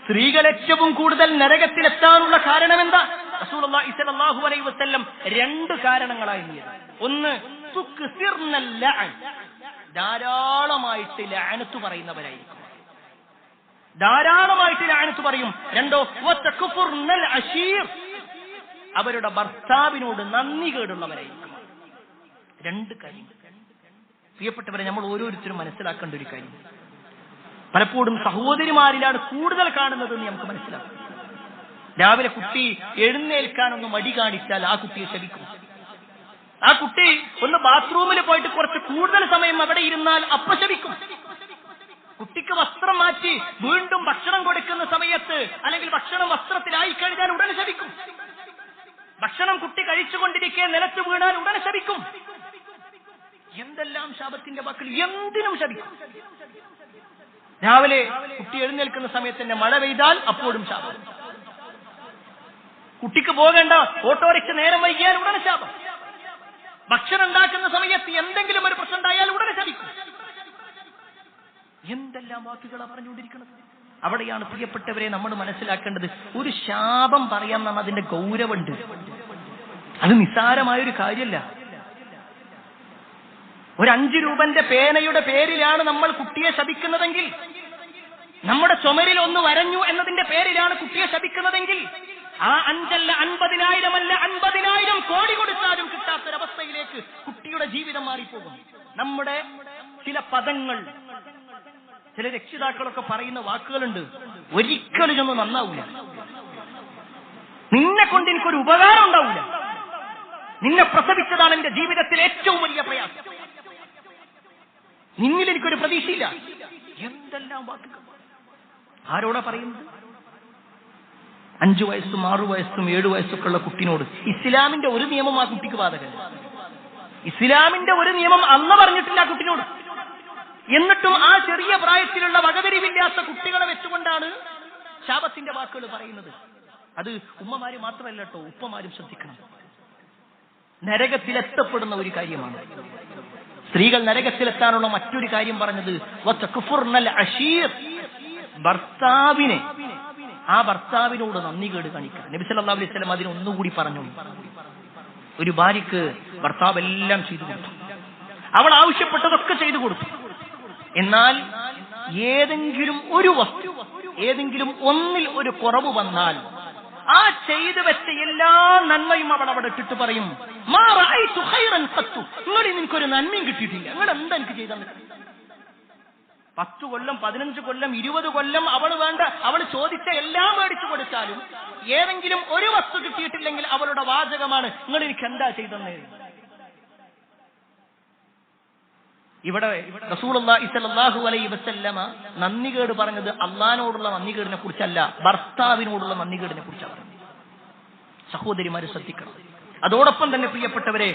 Speaker 2: സ്ത്രീകൾ ഏറ്റവും കൂടുതൽ നരകത്തിലെത്താനുള്ള കാരണം എന്താ? റസൂലുള്ളാഹി സ്വല്ലല്ലാഹു അലൈഹി വസല്ലം 2 കാരണങ്ങളായിരുന്നു. ഒന്ന്, തുക്സിർനൽ ലഅൻ, ധാരാളമായിട്ട് ലഅനത്ത് പറയുന്നവരായിരിക്കും, ധാരാളമായിട്ട് ലഅനത്ത് പറയും. 2, വതകുഫുർനൽ അശീർ, അവരുടെ ഭർത്താവിനോട് നന്ദി കേടുള്ളവരായിരിക്കും. 2 കാര്യം. പ്രിയപ്പെട്ടവരെ, നമ്മൾ ഓരോരുത്തരും മനസ്സിലാക്കേണ്ട ഒരു കാര്യം, പലപ്പോഴും സഹോദരിമാരിലാണ് കൂടുതൽ കാണുന്നത് എന്ന് നമുക്ക് മനസ്സിലാക്കും. രാവിലെ കുട്ടി എഴുന്നേൽക്കാനൊന്ന് മടി കാണിച്ചാൽ ആ കുട്ടിയെ ശപിക്കും. ആ കുട്ടി ഒന്ന് ബാത്റൂമിൽ പോയിട്ട് കുറച്ച് കൂടുതൽ സമയം അവിടെ ഇരുന്നാൽ അപ്പ ശപിക്കും. കുട്ടിക്ക് വസ്ത്രം മാറ്റി വീണ്ടും ഭക്ഷണം കൊടുക്കുന്ന സമയത്ത് അല്ലെങ്കിൽ ഭക്ഷണം വസ്ത്രത്തിലായി കഴിഞ്ഞാൽ ഉടനെ ശപിക്കും. ഭക്ഷണം കുട്ടി കഴിച്ചുകൊണ്ടിരിക്കെ നിലത്ത് വീണാൽ ഉടനെ ശപിക്കും. എന്തെല്ലാം ശാപത്തിന്റെ വാക്കുകൾ, എന്തിനും ശപിക്കും. രാവിലെ കുട്ടി എഴുന്നേൽക്കുന്ന സമയത്ത് തന്നെ മഴ പെയ്താൽ അപ്പോഴും ശാപം. കുട്ടിക്ക് പോകേണ്ട ഓട്ടോറിക്ഷ നേരം വൈകിയാൽ ഉടനെ ശാപം. ഭക്ഷണം ഉണ്ടാക്കുന്ന സമയത്ത് എന്തെങ്കിലും ഒരു പ്രശ്നം ഉണ്ടായാൽ ഉടനെ ശപിക്കും. എന്തെല്ലാം വാക്കുകളാണ് പറഞ്ഞുകൊണ്ടിരിക്കുന്നത്. അവിടെയാണ് പ്രിയപ്പെട്ടവരെ നമ്മൾ മനസ്സിലാക്കേണ്ടത്, ഒരു ശാപം പറയാൻ നമ്മൾ അതിന്റെ ഗൗരവമുണ്ട്. അത് നിസ്സാരമായൊരു കാര്യമല്ല. ഒരു 5 രൂപന്റെ പേനയുടെ പേരിലാണ് നമ്മൾ കുട്ടിയെ ശപിക്കുന്നതെങ്കിൽ, നമ്മുടെ ചുമരിൽ ഒന്ന് വരഞ്ഞു എന്നതിന്റെ പേരിലാണ് കുട്ടിയെ ശപിക്കുന്നതെങ്കിൽ, ആ 5 അല്ല 50,000 അല്ല 50,000 കോടി കൊടുത്താലും കിട്ടാത്തൊരവസ്ഥയിലേക്ക് കുട്ടിയുടെ ജീവിതം മാറിപ്പോകും. നമ്മുടെ ചില പദങ്ങൾ, ചില രക്ഷിതാക്കളൊക്കെ പറയുന്ന വാക്കുകളുണ്ട്, ഒരിക്കലും ഇതൊന്നും നന്നാവില്ല. നിന്നെ കൊണ്ട് എനിക്കൊരു ഉപകാരം ഉണ്ടാവില്ല. നിന്നെ പ്രസവിച്ചതാണ് എന്റെ ജീവിതത്തിൽ ഏറ്റവും വലിയ പ്രയാസം. നിന്നിൽ എനിക്കൊരു പ്രതീക്ഷയില്ല. എന്തെല്ലാം വാക്കുകൾ! ആരോടാ പറയുന്നത്? 5 വയസ്സും 6 വയസ്സും 7 വയസ്സൊക്കെ ഉള്ള കുട്ടിനോട്. ഇസ്ലാമിന്റെ ഒരു നിയമം ആ കുട്ടിക്ക് ബാധകമല്ല. ഇസ്ലാമിന്റെ ഒരു നിയമം അന്ന് പറഞ്ഞിട്ടില്ല ആ കുട്ടിനോട്. എന്നിട്ടും ആ ചെറിയ പ്രായത്തിലുള്ള വകതിരിവില്ലാത്ത കുട്ടികളെ വെച്ചുകൊണ്ടാണ് ശാപത്തിന്റെ വാക്കുകൾ പറയുന്നത്. അത് ഉമ്മമാര് മാത്രമല്ല കേട്ടോ, ഉപ്പമാരും ശ്രദ്ധിക്കണം. നരകത്തിലെത്തപ്പെടുന്ന ഒരു കാര്യമാണ്. സ്ത്രീകൾ നരകത്തിലെത്താനുള്ള മറ്റൊരു കാര്യം പറഞ്ഞത് ഭർത്താവിനോട് നന്ദികേട് കാണിക്കുക. നബി സല്ലല്ലാഹു അലൈഹി വസല്ലം അതിന് ഒന്നുകൂടി പറഞ്ഞു. ഒരു ഭാര്യക്ക് ഭർത്താവ് എല്ലാം ചെയ്തു കൊടുത്തു, അവൾ ആവശ്യപ്പെട്ടതൊക്കെ ചെയ്തു കൊടുത്തു. എന്നാൽ ഏതെങ്കിലും ഒരു വസ്തു, ഏതെങ്കിലും ഒന്നിൽ ഒരു കുറവ് വന്നാൽ ആ ചെയ്തു വെച്ച എല്ലാ നന്മയും അവൾ അവിടെ ഇട്ടിട്ട് പറയും, നിങ്ങളിൽ നിനക്കൊരു നന്മയും കിട്ടിയിട്ടില്ല, നിങ്ങൾ എന്താ എനിക്ക് ചെയ്താൽ? 10 കൊല്ലം 15 കൊല്ലം 20 കൊല്ലം അവൾ ചോദിച്ച എല്ലാം മേടിച്ചു കൊടുത്താലും ഏതെങ്കിലും ഒരു വസ്തു കിട്ടിയിട്ടില്ലെങ്കിൽ അവളുടെ വാചകമാണ്, നിങ്ങൾ എനിക്ക് എന്താ ചെയ്തെന്ന്. ഇവിടെ റസൂലുള്ളാഹി സ്വല്ലല്ലാഹു അലൈഹി വസല്ലമ നന്ദികേട് പറഞ്ഞത് അള്ളാഹിനോടുള്ള നന്ദികേടിനെ കുറിച്ചല്ല, ഭർത്താവിനോടുള്ള നന്ദികേടിനെ കുറിച്ചാണ് പറഞ്ഞത്. സഹോദരിമാരെ ശ്രദ്ധിക്കണം. അതോടൊപ്പം തന്നെ പ്രിയപ്പെട്ടവരെ,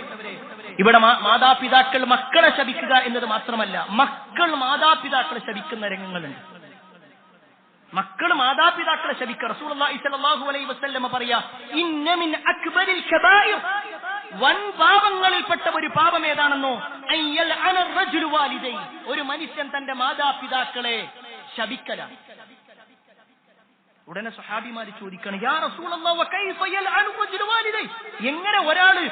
Speaker 2: ഇവിടെ മാതാപിതാക്കൾ മക്കളെ ശപിക്കുക എന്നത് മാത്രമല്ല, മക്കൾ മാതാപിതാക്കളെ ശപിക്കുന്ന രംഗങ്ങളുണ്ട്. മക്കൾ മാതാപിതാക്കളെ ശപിക്കുക. റസൂലുള്ളാഹി സ്വല്ലല്ലാഹു അലൈഹി വസല്ലമ പറയാ, ഇന്ന മിൻ അക്ബരിൽ കബായിർ, വൻ പാപങ്ങളിൽപ്പെട്ട ഒരു പാപം ഏതാണെന്നോ, അയ്യൽഅന റജുലു വാലിദൈ, ഒരു മനുഷ്യൻ തന്റെ മാതാപിതാക്കളെ ശപിക്കലാണ്. ഉടനെ സഹാബിമാര് ചോദിക്കണം, യാ റസൂലല്ലാഹ് വകൈഫ യൽഅനു റജുലു വാലിദൈ, എങ്ങനെ ഒരാള്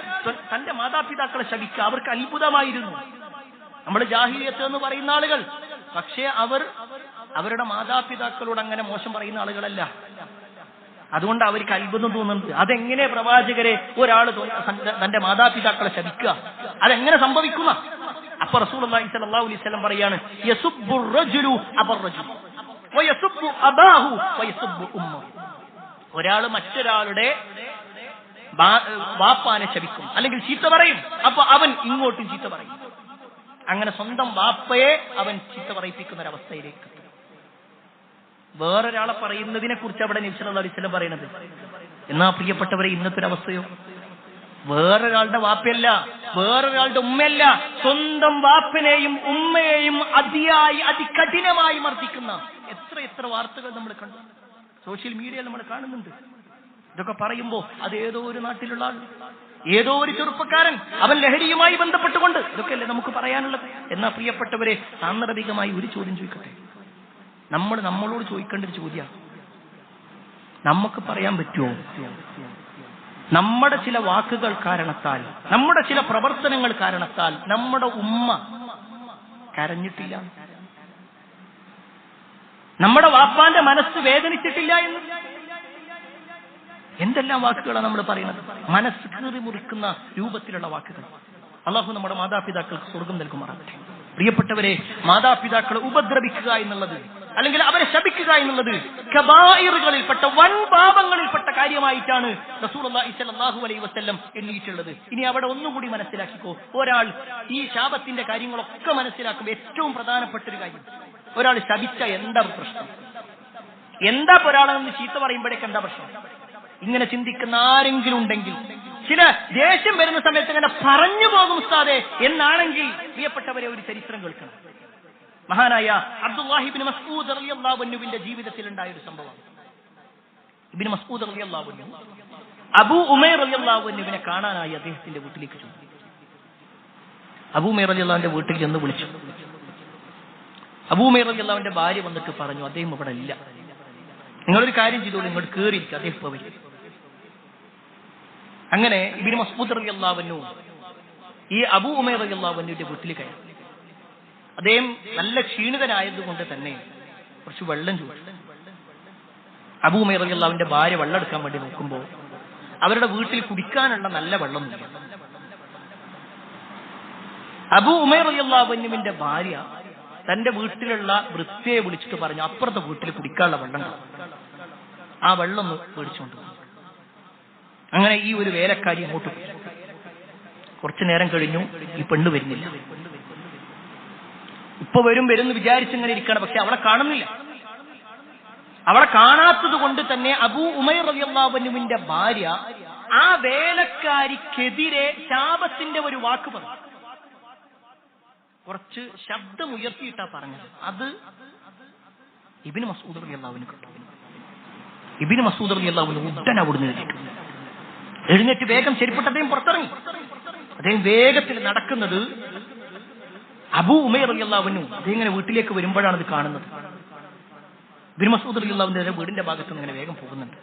Speaker 2: തന്റെ മാതാപിതാക്കളെ ശപിക്കുക? അവർക്ക് അത്ഭുതമായിരുന്നു. നമ്മൾ ജാഹിലിയത്ത് എന്ന് പറയുന്ന ആളുകൾ, പക്ഷേ അവരുടെ മാതാപിതാക്കളോട് അങ്ങനെ മോശം പറയുന്ന ആളുകളല്ല. അതുകൊണ്ട് അവർക്ക് അത്ഭുതം തോന്നുന്നത്, അതെങ്ങനെ പ്രവാചകരെ ഒരാൾ തന്റെ മാതാപിതാക്കളെ ശപിക്കുക? അതെങ്ങനെ സംഭവിക്കുന്ന? അപ്പൊ റസൂലുള്ളാഹി സ്വല്ലല്ലാഹു അലൈഹി വസല്ലം പറയാണ്, യസുബ്ബു റജുലു അബർ റജുൽ വയസുബ്ബു അബാഹു വയസുബ്ബു ഉമ്മഹു, ഒരാൾ മറ്റൊരാളുടെ വാപ്പാനെ ശപിക്കും, അല്ലെങ്കിൽ ചീത്ത പറയും. അപ്പൊ അവൻ ഇങ്ങോട്ടും ചീത്ത പറയും. അങ്ങനെ സ്വന്തം വാപ്പയെ അവൻ ചീത്ത പറയിപ്പിക്കുന്ന ഒരവസ്ഥയിലേക്ക്. വേറൊരാളെ പറയുന്നതിനെ കുറിച്ച് അവിടെ നബി സല്ലല്ലാഹു അലൈഹി വസല്ലം പറയുന്നത്. എന്നാ പ്രിയപ്പെട്ടവരെ, ഇന്നത്തെ ഒരു അവസ്ഥയോ? വേറൊരാളുടെ വാപ്പയല്ല, വേറൊരാളുടെ ഉമ്മയല്ല, സ്വന്തം വാപ്പനെയും ഉമ്മയെയും അതികഠിനമായി മർദ്ദിക്കുന്ന എത്ര വാർത്തകൾ നമ്മൾ കണ്ടു, സോഷ്യൽ മീഡിയയിൽ നമ്മൾ കാണുന്നുണ്ട്. ഇതൊക്കെ പറയുമ്പോ അത് ഏതോ ഒരു നാട്ടിലുള്ള ആൾ, ഏതോ ഒരു ചെറുപ്പക്കാരൻ, അവൻ ലഹരിയുമായി ബന്ധപ്പെട്ടുകൊണ്ട്, ഇതൊക്കെയല്ലേ നമുക്ക് പറയാനുള്ളത്. എന്നാ പ്രിയപ്പെട്ടവരെ, സാന്ദർഭികമായി ഒരു ചോദ്യം ചോദിക്കട്ടെ. നമ്മളോട് ചോദിക്കേണ്ട ഒരു ചോദ്യമാണ്, നമുക്ക് പറയാൻ പറ്റുമോ നമ്മുടെ ചില വാക്കുകൾ കാരണത്താൽ, നമ്മുടെ ചില പ്രവർത്തനങ്ങൾ കാരണത്താൽ നമ്മുടെ ഉമ്മ കരഞ്ഞിട്ടില്ല, നമ്മുടെ വാപ്പാന്റെ മനസ്സ് വേദനിച്ചിട്ടില്ല എന്ന്? എന്തെല്ലാം വാക്കുകളാണ് നമ്മൾ പറയുന്നത്? മനസ്സ് കീറി മുറിക്കുന്ന രൂപത്തിലുള്ള വാക്കുകൾ. അള്ളാഹു നമ്മുടെ മാതാപിതാക്കൾക്ക് സ്വർഗം നൽകുമാറാകട്ടെ. പ്രിയപ്പെട്ടവരെ, മാതാപിതാക്കളെ ഉപദ്രവിക്കുക എന്നുള്ളത്, അല്ലെങ്കിൽ അവരെ ശപിക്കുക എന്നുള്ളത് കബായിറുകളിൽപ്പെട്ട വൻ പാപങ്ങളിൽപ്പെട്ട കാര്യമായിട്ടാണ് റസൂലുള്ളാഹി സ്വല്ലല്ലാഹു അലൈഹി വസല്ലം എണ്ണിയിട്ടുള്ളത്. ഇനി അവിടെ ഒന്നുകൂടി മനസ്സിലാക്കിക്കോ, ഒരാൾ ഈ ശാപത്തിന്റെ കാര്യങ്ങളൊക്കെ മനസ്സിലാക്കുമ്പോൾ ഏറ്റവും പ്രധാനപ്പെട്ട ഒരു കാര്യം, ഒരാൾ ശപിച്ച എന്താ പ്രശ്നം? എന്താ ഒരാളെന്ന് ചീത്ത പറയുമ്പോഴേക്ക് എന്താ പ്രശ്നം? ഇങ്ങനെ ചിന്തിക്കുന്ന ആരെങ്കിലും ഉണ്ടെങ്കിൽ, ചില ദേഷ്യം വരുന്ന സമയത്ത് ഇങ്ങനെ പറഞ്ഞു പോകും ഉസ്താദേ എന്നാണെങ്കിൽ, പ്രിയപ്പെട്ടവരെ ഒരു ചരിത്രം കേൾക്കണം. മഹാനായ അബ്ദുല്ലാഹി ഇബ്നു മസ്ഊദ് റളിയല്ലാഹു അൻഹുവിന്റെ ജീവിതത്തിൽ ഉണ്ടായ ഒരു സംഭവം. ഇബ്നു മസ്ഊദ് റളിയല്ലാഹു അൻഹു അബൂ ഉമൈർ റളിയല്ലാഹു അൻഹുവിനെ കാണാനായി അദ്ദേഹത്തിന്റെ വീട്ടിലേക്ക് ചെന്നു. അബൂ ഉമൈർ റളിയല്ലാഹുവിന്റെ വീട്ടിൽ ചെന്ന് വിളിച്ചു. അബൂ ഉമൈർ റളിയല്ലാഹുവിന്റെ ഭാര്യ വന്നിട്ട് പറഞ്ഞു, അദ്ദേഹം ഇവിടെ ഇല്ല, നിങ്ങളൊരു കാര്യം ചെയ്തോളൂ, നിങ്ങൾ കേറിയിരിക്കുക, അദ്ദേഹം ഇപ്പോൾ വരും. അങ്ങനെ ഇബ്നു മസ്ഊദ് റളിയല്ലാഹു അൻഹു ഈ അബൂ ഉമൈർ റളിയല്ലാഹു അൻഹുവിന്റെ വീട്ടിൽ കയറി. അദ്ദേഹം നല്ല ക്ഷീണിതനായതുകൊണ്ട് തന്നെ കുറച്ച് വെള്ളം ചോദിച്ചു. അബൂ ഉമൈർ റളിയല്ലാഹുവിന്റെ ഭാര്യ വെള്ളം എടുക്കാൻ വേണ്ടി നോക്കുമ്പോൾ അവരുടെ വീട്ടിൽ കുടിക്കാനുള്ള നല്ല വെള്ളമൊന്നുമില്ല. അബൂ ഉമൈർ റളിയല്ലാഹു അൻഹുവിന്റെ ഭാര്യ തന്റെ വീട്ടിലുള്ള വൃത്തിയെ വിളിച്ചിട്ട് പറഞ്ഞു, അപ്പുറത്തെ വീട്ടിൽ കുടിക്കാനുള്ള വെള്ളം, ആ വെള്ളം ഒന്ന് മേടിച്ചുകൊണ്ട്. അങ്ങനെ ഈ ഒരു വേലക്കാരി അങ്ങോട്ട് പോയി. കുറച്ചു നേരം കഴിഞ്ഞു, ഈ പെണ്ണ് വരുന്നില്ല. ഇപ്പൊ വരുന്ന് വിചാരിച്ചിങ്ങനെ ഇരിക്കണം. പക്ഷെ അവളെ കാണുന്നില്ല. അവളെ കാണാത്തത് കൊണ്ട് തന്നെ അബൂ ഉമൈർ റളിയല്ലാഹു അൻഹുവിന്റെ ഭാര്യ ആ വേലക്കാരിക്കെതിരെ ശാപത്തിന്റെ ഒരു വാക്ക് പറഞ്ഞു. കുറച്ച് ശബ്ദമുയർത്തിയിട്ടാ പറഞ്ഞത്. അത് ഇബ്നു മസ്ഊദ് റളിയല്ലാഹു അൻഹു കേട്ടു. ഇബ്നു മസ്ഊദ് റളിയല്ലാഹു അൻഹു ഉടനെ അവിടുന്ന് എഴുന്നേറ്റ് വേഗം ചെരുപ്പിട്ട് അദ്ദേഹം പുറത്തിറങ്ങി. അദ്ദേഹം വേഗത്തിൽ നടക്കുന്നത് അബൂ ഉമൈർ റളിയല്ലാഹു അൻഹു അദ്ദേഹം ഇങ്ങനെ വീട്ടിലേക്ക് വരുമ്പോഴാണ് ഇത് കാണുന്നത്. ഇബ്നു മസ്ഊദ് റളിയല്ലാഹു അൻഹുവിന്റെ വീടിന്റെ ഭാഗത്ത് നിന്ന് ഇങ്ങനെ വേഗം പോകുന്നുണ്ട്.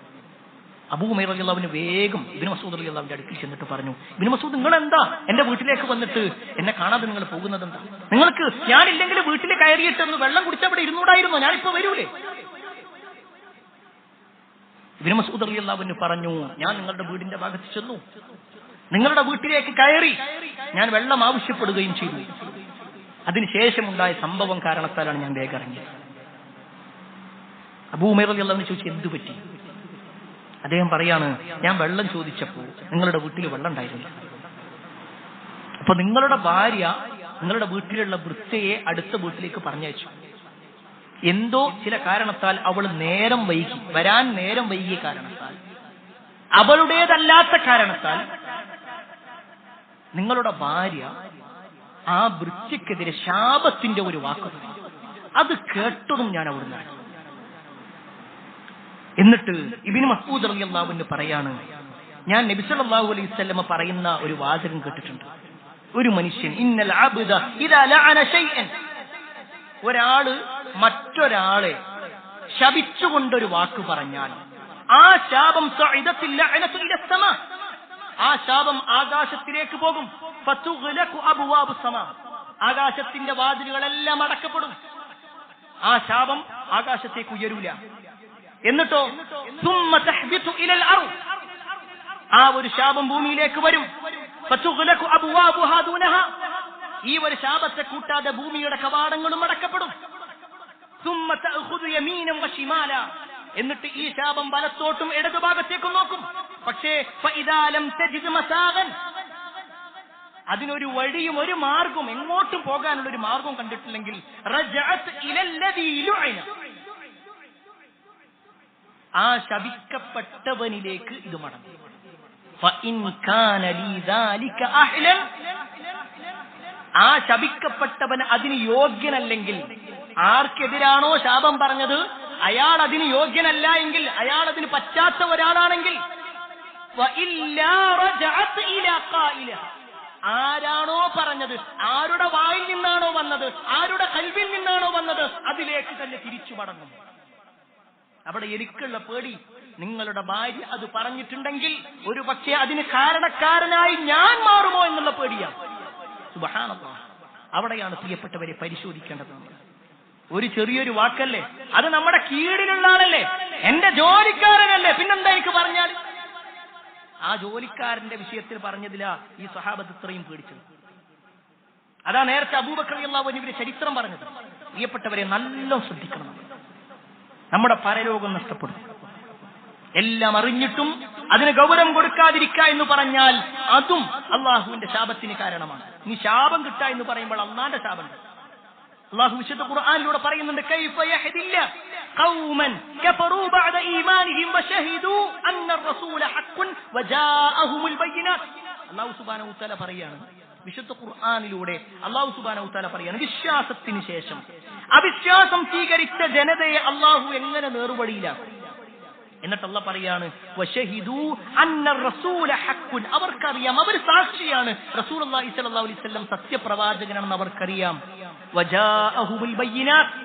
Speaker 2: അബൂ ഉമൈർ റളിയല്ലാഹു അൻഹു വേഗം ഇബ്നു മസ്ഊദ് റളിയല്ലാഹു അൻഹുവിന്റെ അടുക്കൽ ചെന്നിട്ട് പറഞ്ഞു, ഇബ്നു മസ്ഊദ് നിങ്ങൾ എന്താ എന്റെ വീട്ടിലേക്ക് വന്നിട്ട് എന്നെ കാണാതെ നിങ്ങൾ പോകുന്നത് എന്താ? നിങ്ങൾക്ക് ഞാനില്ലെങ്കിൽ വീട്ടിൽ കയറിയിട്ടൊന്ന് വെള്ളം കുടിച്ചവിടെ ഇരുന്നൂടായിരുന്നോ? ഞാനിപ്പോ വരൂലേ? ഇബ്നു മസ്ഊദ് റളിയല്ലാഹു അൻഹു പറഞ്ഞു, ഞാൻ നിങ്ങളുടെ വീടിന്റെ ഭാഗത്ത് ചെന്നു, നിങ്ങളുടെ വീട്ടിലേക്ക് കയറി ഞാൻ വെള്ളം ആവശ്യപ്പെടുകയും ചെയ്തു. അതിനുശേഷമുണ്ടായ സംഭവം കാരണത്താലാണ് ഞാൻ വേഗം ഇറങ്ങിയത്. അബൂ ഉമൈർ റളിയല്ലാഹു അൻഹു ചോദിച്ചു, എന്തു പറ്റി? അദ്ദേഹം പറയാണ്, ഞാൻ വെള്ളം ചോദിച്ചപ്പോൾ നിങ്ങളുടെ വീട്ടിൽ വെള്ളം ഉണ്ടായിരുന്നില്ല. അപ്പൊ നിങ്ങളുടെ ഭാര്യ നിങ്ങളുടെ വീട്ടിലുള്ള വൃദ്ധയെ അടുത്ത വീട്ടിലേക്ക് പറഞ്ഞയച്ചു. എന്തോ ചില കാരണത്താൽ അവൾ നേരം വൈകി വരാൻ, നേരം വൈകിയ കാരണത്താൽ, അവളുടേതല്ലാത്ത കാരണത്താൽ നിങ്ങളുടെ ഭാര്യ ആ വൃദ്ധയ്ക്കെതിരെ ശാപത്തിന്റെ ഒരു വാക്ക്. അത് കേട്ടതും ഞാൻ അവിടുന്ന്. എന്നിട്ട് ഇബ്നു മസ്ഊദ് റളിയല്ലാഹു അൻഹു പറയാണ്, ഞാൻ നബി സല്ലല്ലാഹു അലൈഹി വസല്ലം പറയുന്ന ഒരു വാചകം കേട്ടിട്ടുണ്ട്. ഒരു മനുഷ്യൻ ഇന്നൽ അബ്ദ ഇദാ ലഅന ശൈഅൻ, ഒരാള് മറ്റൊരാളെ ശപിച്ചുകൊണ്ടൊരു വാക്ക് പറഞ്ഞാൽ ആ ശാപം സഇദത്തിൽ ലഅനതു ഇല സമാ, ആ ശാപം ആകാശത്തിലേക്ക് പോകും. ഫതുഗ്ലഖു അബ്വാബു സമാ, ആകാശത്തിന്റെ വാതിലുകളെല്ലാം അടക്കപ്പെടും. ആ ശാപം ആകാശത്തേക്ക് ഉയരൂല. എന്നിട്ടോ സുമ്മ തഹ്ബിതു ഇലൽ അർദ്, ആ ഒരു ശാപം ഭൂമിയിലേക്ക് വരും. ഫതുഗ്ലഖു അബ്വാബുഹാ ദൂനഹാ, ഈ ഒരു ശാപത്തെ കൂട്ടാതെ ഭൂമിയുടെ കവാടങ്ങളും അടക്കപ്പെടും. സുമ്മ തഅഖുദു യമീനൻ വശിമാല, എന്നിട്ട് ഈ ശാപം വലത്തോട്ടും ഇടതുഭാഗത്തേക്കും നോക്കും. പക്ഷേ ഫഇദാ ലം തജിദ് മസാഗൻ, അതിനൊരു വഴിയും ഒരു മാർഗവും എങ്ങോട്ടും പോകാനുള്ള ഒരു മാർഗവും കണ്ടിട്ടില്ലെങ്കിൽ റജഅത് ഇലല്ലദീ ലുഅന, ആ ശപിക്കപ്പെട്ടവനിലേക്ക് ഇത് മടങ്ങും. ഫഇൻ കാന ലീ ദാലിക അഹ്ലൻ, ആ ശപിക്കപ്പെട്ടവൻ അതിന് യോഗ്യനല്ലെങ്കിൽ, ആർക്കെതിരാണോ ശാപം പറഞ്ഞത് അയാൾ അതിന് യോഗ്യനല്ല എങ്കിൽ, അയാൾ അതിന് പറ്റാത്ത ഒരാളാണെങ്കിൽ, ആരാണോ പറഞ്ഞത്, ആരുടെ വായിൽ നിന്നാണോ വന്നത്, ആരുടെ കൽവിൽ നിന്നാണോ വന്നത്, അതിലേക്ക് തന്നെ തിരിച്ചു മടങ്ങും. അവിടെ എനിക്കുള്ള പേടി, നിങ്ങളുടെ ഭാര്യ അത് പറഞ്ഞിട്ടുണ്ടെങ്കിൽ ഒരു പക്ഷേ അതിന് കാരണക്കാരനായി ഞാൻ മാറുമോ എന്നുള്ള പേടിയാണ്. സുബ്ഹാനല്ലാഹ്, അവിടെയാണ് പ്രിയപ്പെട്ടവരെ പരിശോധിക്കേണ്ടത്. ഒരു ചെറിയൊരു വാക്കല്ലേ, അത് നമ്മുടെ കീഴിലുള്ള ആളല്ലേ, എന്റെ ജോലിക്കാരനല്ലേ, പിന്നെന്താ എനിക്ക് പറഞ്ഞാൽ? ആ ജോലിക്കാരന്റെ വിഷയത്തിൽ പറഞ്ഞതിലാ ഈ സ്വഹാബത്ത് ഇത്രയും പേടിച്ചത്. അതാ നേരത്തെ അബൂബക്കർ റളിയല്ലാഹു അൻഹുവിന്റെ ചരിത്രം പറഞ്ഞത്. പ്രിയപ്പെട്ടവരെ നല്ല ശ്രദ്ധിക്കണം, നമ്മുടെ പരലോകം നഷ്ടപ്പെടും. എല്ലാം അറിഞ്ഞിട്ടും അതിന് ഗൗരവം കൊടുക്കാതിരിക്കുക എന്ന് പറഞ്ഞാൽ അതും അള്ളാഹുവിന്റെ ശാപത്തിന് കാരണമാണ്. നീ ശാപം കിട്ടുക എന്ന് പറയുമ്പോൾ അള്ളാന്റെ ശാപം. അള്ളാഹു വിശുദ്ധ ഖുർആനിലൂടെ പറയുന്നുണ്ട്, കൈഫ യഹ്ദില്ല ഖൗമൻ കഫറൂ ബഅദ ഈമാനിഹിം വശഹിദൂ അന്ന റസൂല ഹഖ്ഖുൻ വജാഅഹുമുൽ ബയ്യിനാത്ത്. അല്ലാഹു സുബ്ഹാനഹു വതആല പറയാണ്, വിശുദ്ധ ഖുർആനിലൂടെ അല്ലാഹു സുബ്ഹാനഹു വതആല പറയാണ്, വിശ്വാസത്തിന് ശേഷം അവിശ്വാസം സ്വീകരിച്ച ജനതയെ അല്ലാഹു എങ്ങനെ നേർവഴിയിലാക്കും. എന്നിട്ട് അല്ലാഹു പറയാണ്, വശഹിദൂ അന്ന റസൂല ഹഖ്ഖുൻ, അവർക്കറിയാം, അവർ സാക്ഷിയാണ് റസൂലുള്ളാഹി സ്വല്ലല്ലാഹു അലൈഹി വസല്ലം സത്യപ്രവാചകനാണെന്ന് അവർക്കറിയാം. വജാഅഹുമുൽ ബയ്യിനാത്ത്,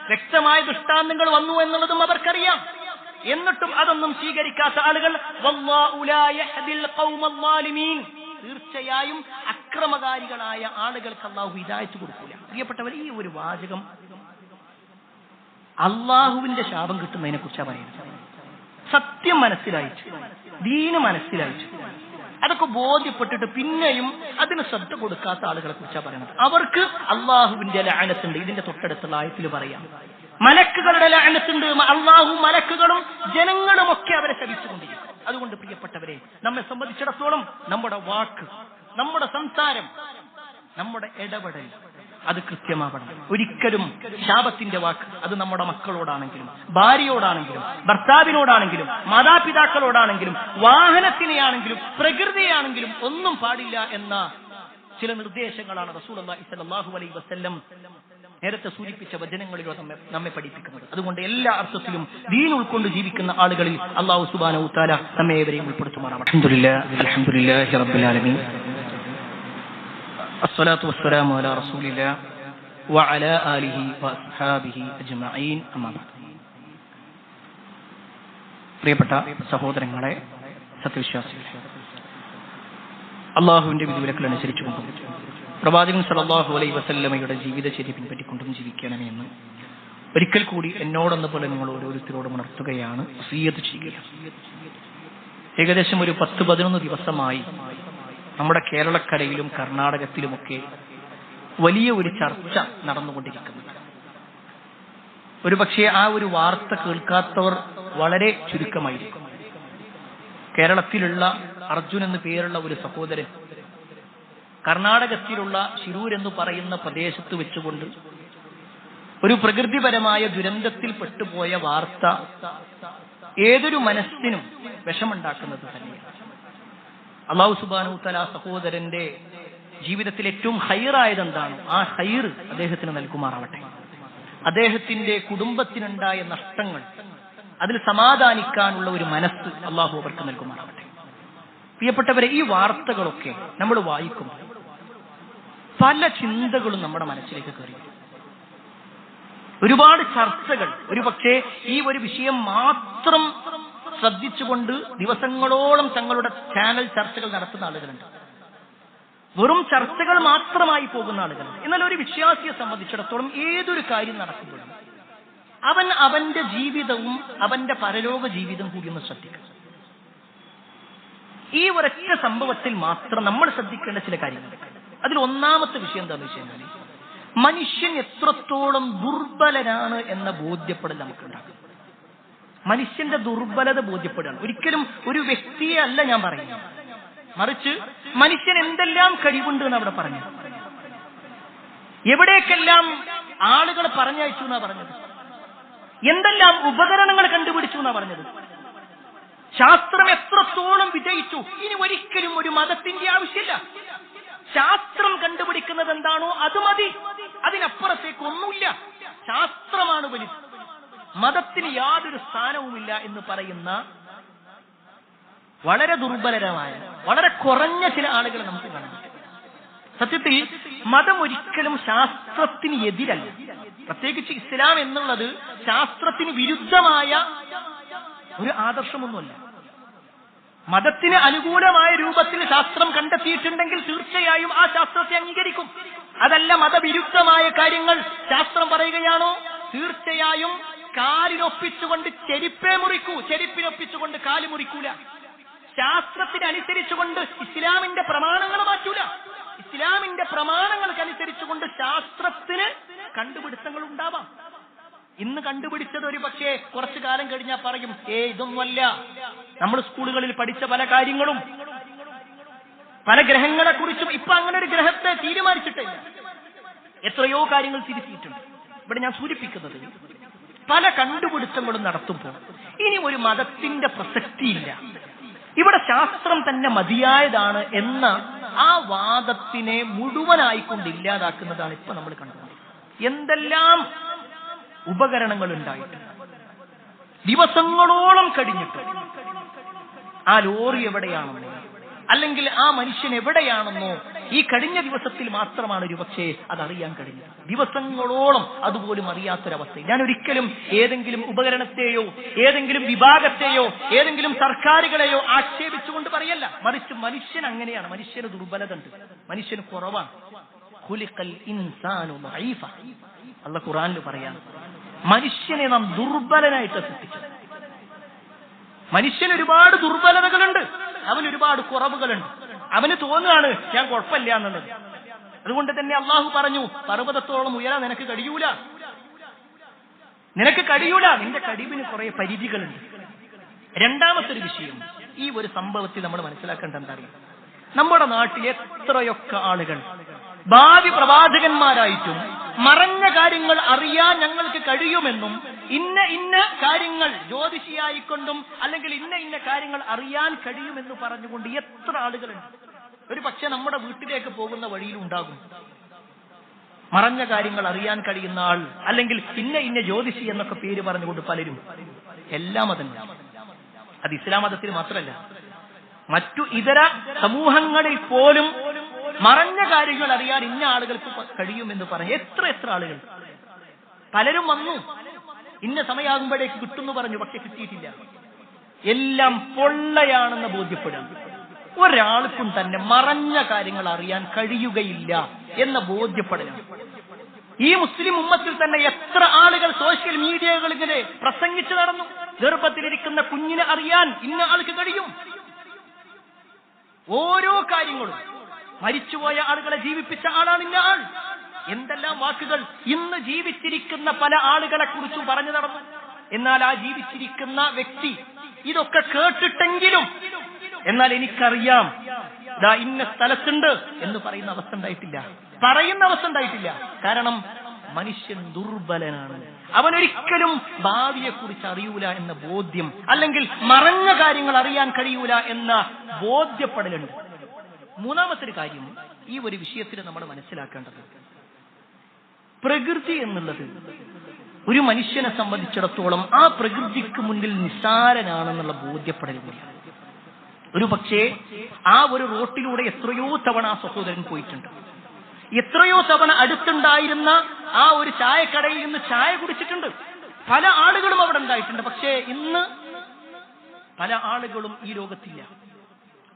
Speaker 2: വ്യക്തമായ ദൃഷ്ടാന്തങ്ങൾ വന്നു എന്നുള്ളതും അവർക്കറിയാം. എന്നിട്ടും അതൊന്നും സ്വീകരിക്കാത്ത ആളുകൾ, വല്ലാഹു ലാ യഹ്ദിൽ ഖൗമൽ ളാലിമീൻ, തീർച്ചയായും അക്രമകാരികളായ ആളുകൾക്ക് അല്ലാഹു ഹിദായത്ത് കൊടുക്കില്ല. പ്രിയപ്പെട്ടവർ, ഈ ഒരു വാചകം അല്ലാഹുവിന്റെ ശാപം കിട്ടുന്നതിനെ കുറിച്ചാണ് പറയുന്നത്. സത്യം മനസ്സിലായിച്ചു, ദീന് മനസ്സിലായിച്ചു, അതൊക്കെ ബോധ്യപ്പെട്ടിട്ട് പിന്നെയും അതിന് ശ്രദ്ധ കൊടുക്കാത്ത ആളുകളെ കുറിച്ചാണ് പറയുന്നത്. അവർക്ക് അള്ളാഹുവിന്റെ ലഅനത്തുണ്ട്. ഇതിന്റെ തൊട്ടടുത്തുള്ള ആയത്തിൽ പറയാം, മലക്കുകളുടെ ലഅനത്തുണ്ട്. അള്ളാഹു മലക്കുകളും ജനങ്ങളും ഒക്കെ അവരെ ശപിച്ചുകൊണ്ടിരിക്കും. അതുകൊണ്ട് പ്രിയപ്പെട്ടവരെ, നമ്മെ സംബന്ധിച്ചിടത്തോളം നമ്മുടെ വാക്ക്, നമ്മുടെ സംസാരം, നമ്മുടെ ഇടപെടൽ അത് കൃത്യമാവണം. ഒരിക്കലും ശാപത്തിന്റെ വാക്ക് അത് നമ്മുടെ മക്കളോടാണെങ്കിലും ഭാര്യയോടാണെങ്കിലും ഭർത്താവിനോടാണെങ്കിലും മാതാപിതാക്കളോടാണെങ്കിലും വാഹനത്തിനെയാണെങ്കിലും പ്രകൃതിയാണെങ്കിലും ഒന്നും പാടില്ല എന്ന ചില നിർദ്ദേശങ്ങളാണ് റസൂലുള്ളാഹി സ്വല്ലല്ലാഹു അലൈഹി വസല്ലം നേരത്തെ സൂചിപ്പിച്ച വചനങ്ങളിലൂടെ നമ്മെ പഠിപ്പിക്കുന്നത്. അതുകൊണ്ട് എല്ലാ അർത്ഥത്തിലും ദീൻ ഉൾക്കൊണ്ട് ജീവിക്കുന്ന ആളുകളിൽ അല്ലാഹു സുബ്ഹാനഹു വ തആല നമ്മെ ഏവരെയും ഉൾപ്പെടുത്തുമാറാവട്ടെ. അൽഹംദുലില്ലാഹി റബ്ബിൽ ആലമീൻ. അസ്സലാത്തു വസ്സലാമു അലാ റസൂലില്ലാഹി വഅലാ ആലിഹി വഅസ്ഹാബിഹി അജ്മഈൻ. അമ്മാ ബഅദ്. പ്രിയപ്പെട്ട സഹോദരങ്ങളെ, സത്യവിശ്വാസികളെ, അള്ളാഹുവിന്റെ വിധിവിലക്കുകൾ അനുസരിച്ചുകൊണ്ടും പ്രവാചകൻ സല്ലല്ലാഹു അലൈഹി വസല്ലമയുടെ ജീവിതചര്യ പിൻപറ്റിക്കൊണ്ടും ജീവിക്കണമേ എന്ന് ഒരിക്കൽ കൂടി എന്നോടെന്ന പോലെ നിങ്ങൾ ഓരോരുത്തരോടും ഉണർത്തുകയാണ്, വസിയ്യത്ത് ചെയ്യുകയാണ്. ഏകദേശം ഒരു 10-11 ദിവസമായി നമ്മുടെ കേരളക്കരയിലും കർണാടകത്തിലുമൊക്കെ വലിയ ഒരു ചർച്ച നടന്നുകൊണ്ടിരിക്കുന്നുണ്ട്. ഒരുപക്ഷെ ആ ഒരു വാർത്ത കേൾക്കാത്തവർ വളരെ ചുരുക്കമായിരിക്കും. കേരളത്തിലുള്ള അർജുൻ എന്ന് പേരുള്ള ഒരു സഹോദരൻ കർണാടകത്തിലുള്ള ശിരൂർ എന്ന് പറയുന്ന പ്രദേശത്ത് വെച്ചുകൊണ്ട് ഒരു പ്രകൃതിപരമായ ദുരന്തത്തിൽ പെട്ടുപോയ വാർത്ത ഏതൊരു മനസ്സിനും വിഷമുണ്ടാക്കുന്നത് തന്നെയാണ്. അല്ലാഹു സുബ്ഹാനഹു വ തആല സഹോദരന്റെ ജീവിതത്തിൽ ഏറ്റവും ഹൈറായത് എന്താണ്, ആ ഹൈർ അദ്ദേഹത്തിന് നൽകുമാറാവട്ടെ. അദ്ദേഹത്തിന്റെ കുടുംബത്തിനുണ്ടായ നഷ്ടങ്ങൾ അതിൽ സമാധാനിക്കാനുള്ള ഒരു മനസ്സ് അല്ലാഹു അവർക്ക് നൽകുമാറാവട്ടെ. പ്രിയപ്പെട്ടവരെ, ഈ വാർത്തകളൊക്കെ നമ്മൾ വായിക്കുമ്പോൾ പല ചിന്തകളും നമ്മുടെ മനസ്സിലേക്ക് കയറി വരും. ഒരുപാട് ചർച്ചകൾ, ഒരുപക്ഷെ ഈ ഒരു വിഷയം മാത്രം ശ്രദ്ധിച്ചുകൊണ്ട് ദിവസങ്ങളോളം തങ്ങളുടെ ചാനൽ ചർച്ചകൾ നടത്തുന്ന ആളുകളുണ്ട്. വെറും ചർച്ചകൾ മാത്രമായി പോകുന്ന ആളുകളുണ്ട്. എന്നാൽ ഒരു വിശ്വാസിയെ സംബന്ധിച്ചിടത്തോളം ഏതൊരു കാര്യം നടക്കുമ്പോഴും അവൻ അവന്റെ ജീവിതവും അവന്റെ പരലോക ജീവിതം കൂടി ഒന്ന് ശ്രദ്ധിക്കണം. ഈ ഒരൊറ്റ സംഭവത്തിൽ മാത്രം നമ്മൾ ശ്രദ്ധിക്കേണ്ട ചില കാര്യങ്ങൾ. അതിൽ ഒന്നാമത്തെ വിഷയം എന്താണെന്ന് വെച്ച് കഴിഞ്ഞാൽ മനുഷ്യൻ എത്രത്തോളം ദുർബലനാണ് എന്ന ബോധ്യപ്പെടൽ നമുക്കുണ്ടാകും. മനുഷ്യന്റെ ദുർബലത ബോധ്യപ്പെടുകയാണ്. ഒരിക്കലും ഒരു വ്യക്തിയെ അല്ല ഞാൻ പറയുന്നത്, മറിച്ച് മനുഷ്യൻ എന്തെല്ലാം കഴിവുണ്ട് എന്ന് അവിടെ പറഞ്ഞു. എവിടേക്കെല്ലാം ആളുകൾ പറഞ്ഞയച്ചു എന്നാ പറഞ്ഞത്, എന്തെല്ലാം ഉപകരണങ്ങൾ കണ്ടുപിടിച്ചു എന്നാ പറഞ്ഞത്. ശാസ്ത്രം എത്രത്തോളം വിജയിച്ചു. ഇനി ഒരിക്കലും ഒരു മതത്തിന്റെ ആവശ്യമില്ല. ശാസ്ത്രം കണ്ടുപിടിക്കുന്നത് എന്താണോ അത് മതി, അതിനപ്പുറത്തേക്ക് ഒന്നുമില്ല. ശാസ്ത്രമാണ് വലുത്, മതത്തിന് യാതൊരു സ്ഥാനവുമില്ല എന്ന് പറയുന്ന വളരെ ദുർബലരമായ വളരെ കുറഞ്ഞ ചില ആളുകളെ നമുക്ക് കാണാൻ പറ്റും. സത്യത്തിൽ മതം ഒരിക്കലും ശാസ്ത്രത്തിന് എതിരല്ല. പ്രത്യേകിച്ച് ഇസ്ലാം എന്നുള്ളത് ശാസ്ത്രത്തിന് വിരുദ്ധമായ ഒരു ആദർശമൊന്നുമല്ല. മതത്തിന് അനുകൂലമായ രൂപത്തിൽ ശാസ്ത്രം കണ്ടെത്തിയിട്ടുണ്ടെങ്കിൽ തീർച്ചയായും ആ ശാസ്ത്രത്തെ അംഗീകരിക്കും. അതല്ല മതവിരുദ്ധമായ കാര്യങ്ങൾ ശാസ്ത്രം പറയുകയാണോ, തീർച്ചയായും കാലിനൊപ്പിച്ചുകൊണ്ട് ചെരുപ്പേ മുറിക്കൂ, ചെരുപ്പിനൊപ്പിച്ചുകൊണ്ട് കാല് മുറിക്കൂല. ശാസ്ത്രത്തിനനുസരിച്ചുകൊണ്ട് ഇസ്ലാമിന്റെ പ്രമാണങ്ങൾ മാറ്റൂല. ഇസ്ലാമിന്റെ പ്രമാണങ്ങൾക്കനുസരിച്ചുകൊണ്ട് ശാസ്ത്രത്തിന് കണ്ടുപിടുത്തങ്ങൾ ഉണ്ടാവാം. ഇന്ന് കണ്ടുപിടിച്ചത് ഒരു പക്ഷേ കുറച്ചു കാലം കഴിഞ്ഞാൽ പറയും, ഇതൊന്നുമല്ല. നമ്മൾ സ്കൂളുകളിൽ പഠിച്ച പല കാര്യങ്ങളും, പല ഗ്രഹങ്ങളെ കുറിച്ചും ഇപ്പൊ അങ്ങനെ ഒരു ഗ്രഹത്തെ തീരുമാനിച്ചിട്ടില്ല. എത്രയോ കാര്യങ്ങൾ തിരുത്തിയിട്ടുണ്ട്. ഇവിടെ ഞാൻ സൂചിപ്പിക്കുന്നത്, പല കണ്ടുപിടുത്തങ്ങളും നടത്തുമ്പോൾ ഇനി ഒരു മതത്തിന്റെ പ്രസക്തിയില്ല, ഇവിടെ ശാസ്ത്രം തന്നെ മതിയായതാണ് എന്ന ആ വാദത്തിനെ മുഴുവനായിക്കൊണ്ട് ഇല്ലാതാക്കുന്നതാണ് ഇപ്പൊ നമ്മൾ കണ്ടത്. എന്തെല്ലാം ഉപകരണങ്ങൾ ഉണ്ടായിട്ട് ദിവസങ്ങളോളം കഴിഞ്ഞിട്ട് ആ ലോറി എവിടെയാണെന്നോ അല്ലെങ്കിൽ ആ മനുഷ്യൻ എവിടെയാണെന്നോ ഈ കഴിഞ്ഞ ദിവസത്തിൽ മാത്രമാണ് ഒരുപക്ഷെ അതറിയാൻ കഴിഞ്ഞത്. ദിവസങ്ങളോളം അതുപോലും അറിയാത്തൊരവസ്ഥ. ഞാൻ ഒരിക്കലും ഏതെങ്കിലും ഉപകരണത്തെയോ ഏതെങ്കിലും വിഭാഗത്തെയോ ഏതെങ്കിലും സർക്കാരുകളെയോ ആക്ഷേപിച്ചുകൊണ്ട് പറയല്ല, മറിച്ച് മനുഷ്യൻ അങ്ങനെയാണ്. മനുഷ്യന് ദുർബലത ഉണ്ട്, മനുഷ്യന് കുറവാണ്. ഖുലിഖൽ ഇൻസാനു ദഈഫ. അല്ലാഹു ഖുർആനിൽ പറയാണ്, മനുഷ്യനെ നാം ദുർബലനായിട്ട് സൃഷ്ടിച്ചു. മനുഷ്യന് ഒരുപാട് ദുർബലതകളുണ്ട്, അവന് ഒരുപാട് കുറവുകളുണ്ട്. അവന് തോന്നുകയാണ് ഞാൻ കുഴപ്പമില്ല എന്നുള്ളത്. അതുകൊണ്ട് തന്നെ അള്ളാഹു പറഞ്ഞു, പർവ്വതത്തോളം ഉയരാൻ നിനക്ക് കഴിയൂല, നിന്റെ കഴിവിന് കുറെ പരിധികളുണ്ട്. രണ്ടാമത്തെ ഒരു വിഷയം, ഈ ഒരു സംഭവത്തിൽ നമ്മൾ മനസ്സിലാക്കേണ്ട എന്താ അറിയാം, നമ്മുടെ നാട്ടിൽ എത്രയൊക്കെ ആളുകൾ ഭാവി പ്രവാചകന്മാരായിട്ടും മറഞ്ഞ കാര്യങ്ങൾ അറിയാൻ ഞങ്ങൾക്ക് കഴിയുമെന്നും ഇന്ന ഇന്ന കാര്യങ്ങൾ ജ്യോതിഷിയായിക്കൊണ്ടും അല്ലെങ്കിൽ ഇന്ന ഇന്ന കാര്യങ്ങൾ അറിയാൻ കഴിയുമെന്ന് പറഞ്ഞുകൊണ്ട് എത്ര ആളുകളുണ്ട്. ഒരു പക്ഷെ നമ്മുടെ വീട്ടിലേക്ക് പോകുന്ന വഴിയിലുണ്ടാകും മറഞ്ഞ കാര്യങ്ങൾ അറിയാൻ കഴിയുന്ന ആൾ, അല്ലെങ്കിൽ ഇന്ന ഇന്ന ജ്യോതിഷി എന്നൊക്കെ പേര് പറഞ്ഞുകൊണ്ട് പലരും. എല്ലാ മതങ്ങളും, അത് ഇസ്ലാം മതത്തിൽ മാത്രമല്ല, മറ്റു ഇതര സമൂഹങ്ങളിൽ പോലും മറഞ്ഞ കാര്യങ്ങൾ അറിയാൻ ഇന്ന ആളുകൾക്ക് കഴിയുമെന്ന് പറഞ്ഞു എത്ര എത്ര ആളുകൾ. പലരും വന്നു ഇന്ന സമയമാകുമ്പോഴേക്ക് കിട്ടുമെന്ന് പറഞ്ഞു, പക്ഷെ കിട്ടിയിട്ടില്ല. എല്ലാം പൊള്ളയാണെന്ന് ബോധ്യപ്പെടും. ഒരാൾക്കും തന്നെ മറഞ്ഞ കാര്യങ്ങൾ അറിയാൻ കഴിയുകയില്ല എന്ന ബോധ്യപ്പെടലാണ്. ഈ മുസ്ലിം ഉമ്മത്തിൽ തന്നെ എത്ര ആളുകൾ സോഷ്യൽ മീഡിയകൾ ഇങ്ങനെ പ്രസംഗിച്ചു നടന്നു. ഗർഭത്തിലിരിക്കുന്ന കുഞ്ഞിനെ അറിയാൻ ഇന്ന ആൾക്ക് കഴിയും. ഓരോ കാര്യങ്ങളും, മരിച്ചുപോയ ആളുകളെ ജീവിപ്പിച്ച ആളാണ് ഇന്ന ആൾ. എന്തെല്ലാം വാക്കുകൾ ഇന്ന് ജീവിച്ചിരിക്കുന്ന പല ആളുകളെ കുറിച്ചും പറഞ്ഞു നടന്നു. എന്നാൽ ആ ജീവിച്ചിരിക്കുന്ന വ്യക്തി ഇതൊക്കെ കേട്ടിട്ടെങ്കിലും എന്നാൽ എനിക്കറിയാം ദാ ഇന്ന സ്ഥലത്തുണ്ട് എന്ന് പറയുന്ന അവസ്ഥ ഉണ്ടായിട്ടില്ല, പറയുന്ന അവസ്ഥ ഉണ്ടായിട്ടില്ല. കാരണം മനുഷ്യൻ ദുർബലനാണ്. അവനൊരിക്കലും ഭാവിയെക്കുറിച്ച് അറിയൂല എന്ന ബോധ്യം, അല്ലെങ്കിൽ മറഞ്ഞ കാര്യങ്ങൾ അറിയാൻ കഴിയൂല എന്ന ബോധ്യപ്പെടലുണ്ട്. മൂന്നാമത്തെ ഒരു കാര്യം ഈ ഒരു വിഷയത്തിൽ നമ്മൾ മനസ്സിലാക്കേണ്ടത്, പ്രകൃതി എന്നുള്ളത് ഒരു മനുഷ്യനെ സംബന്ധിച്ചിടത്തോളം ആ പ്രകൃതിക്ക് മുന്നിൽ നിസ്സാരനാണെന്നുള്ള ബോധ്യപ്പെടലുമില്ല. ഒരു പക്ഷേ ആ ഒരു റോട്ടിലൂടെ എത്രയോ തവണ ആ സഹോദരൻ പോയിട്ടുണ്ട്, എത്രയോ തവണ അടുത്തുണ്ടായിരുന്ന ആ ഒരു ചായക്കടയിൽ നിന്ന് ചായ കുടിച്ചിട്ടുണ്ട്. പല ആളുകളും അവിടെ ഉണ്ടായിട്ടുണ്ട്. പക്ഷേ ഇന്ന് പല ആളുകളും ഈ ലോകത്തില്ല.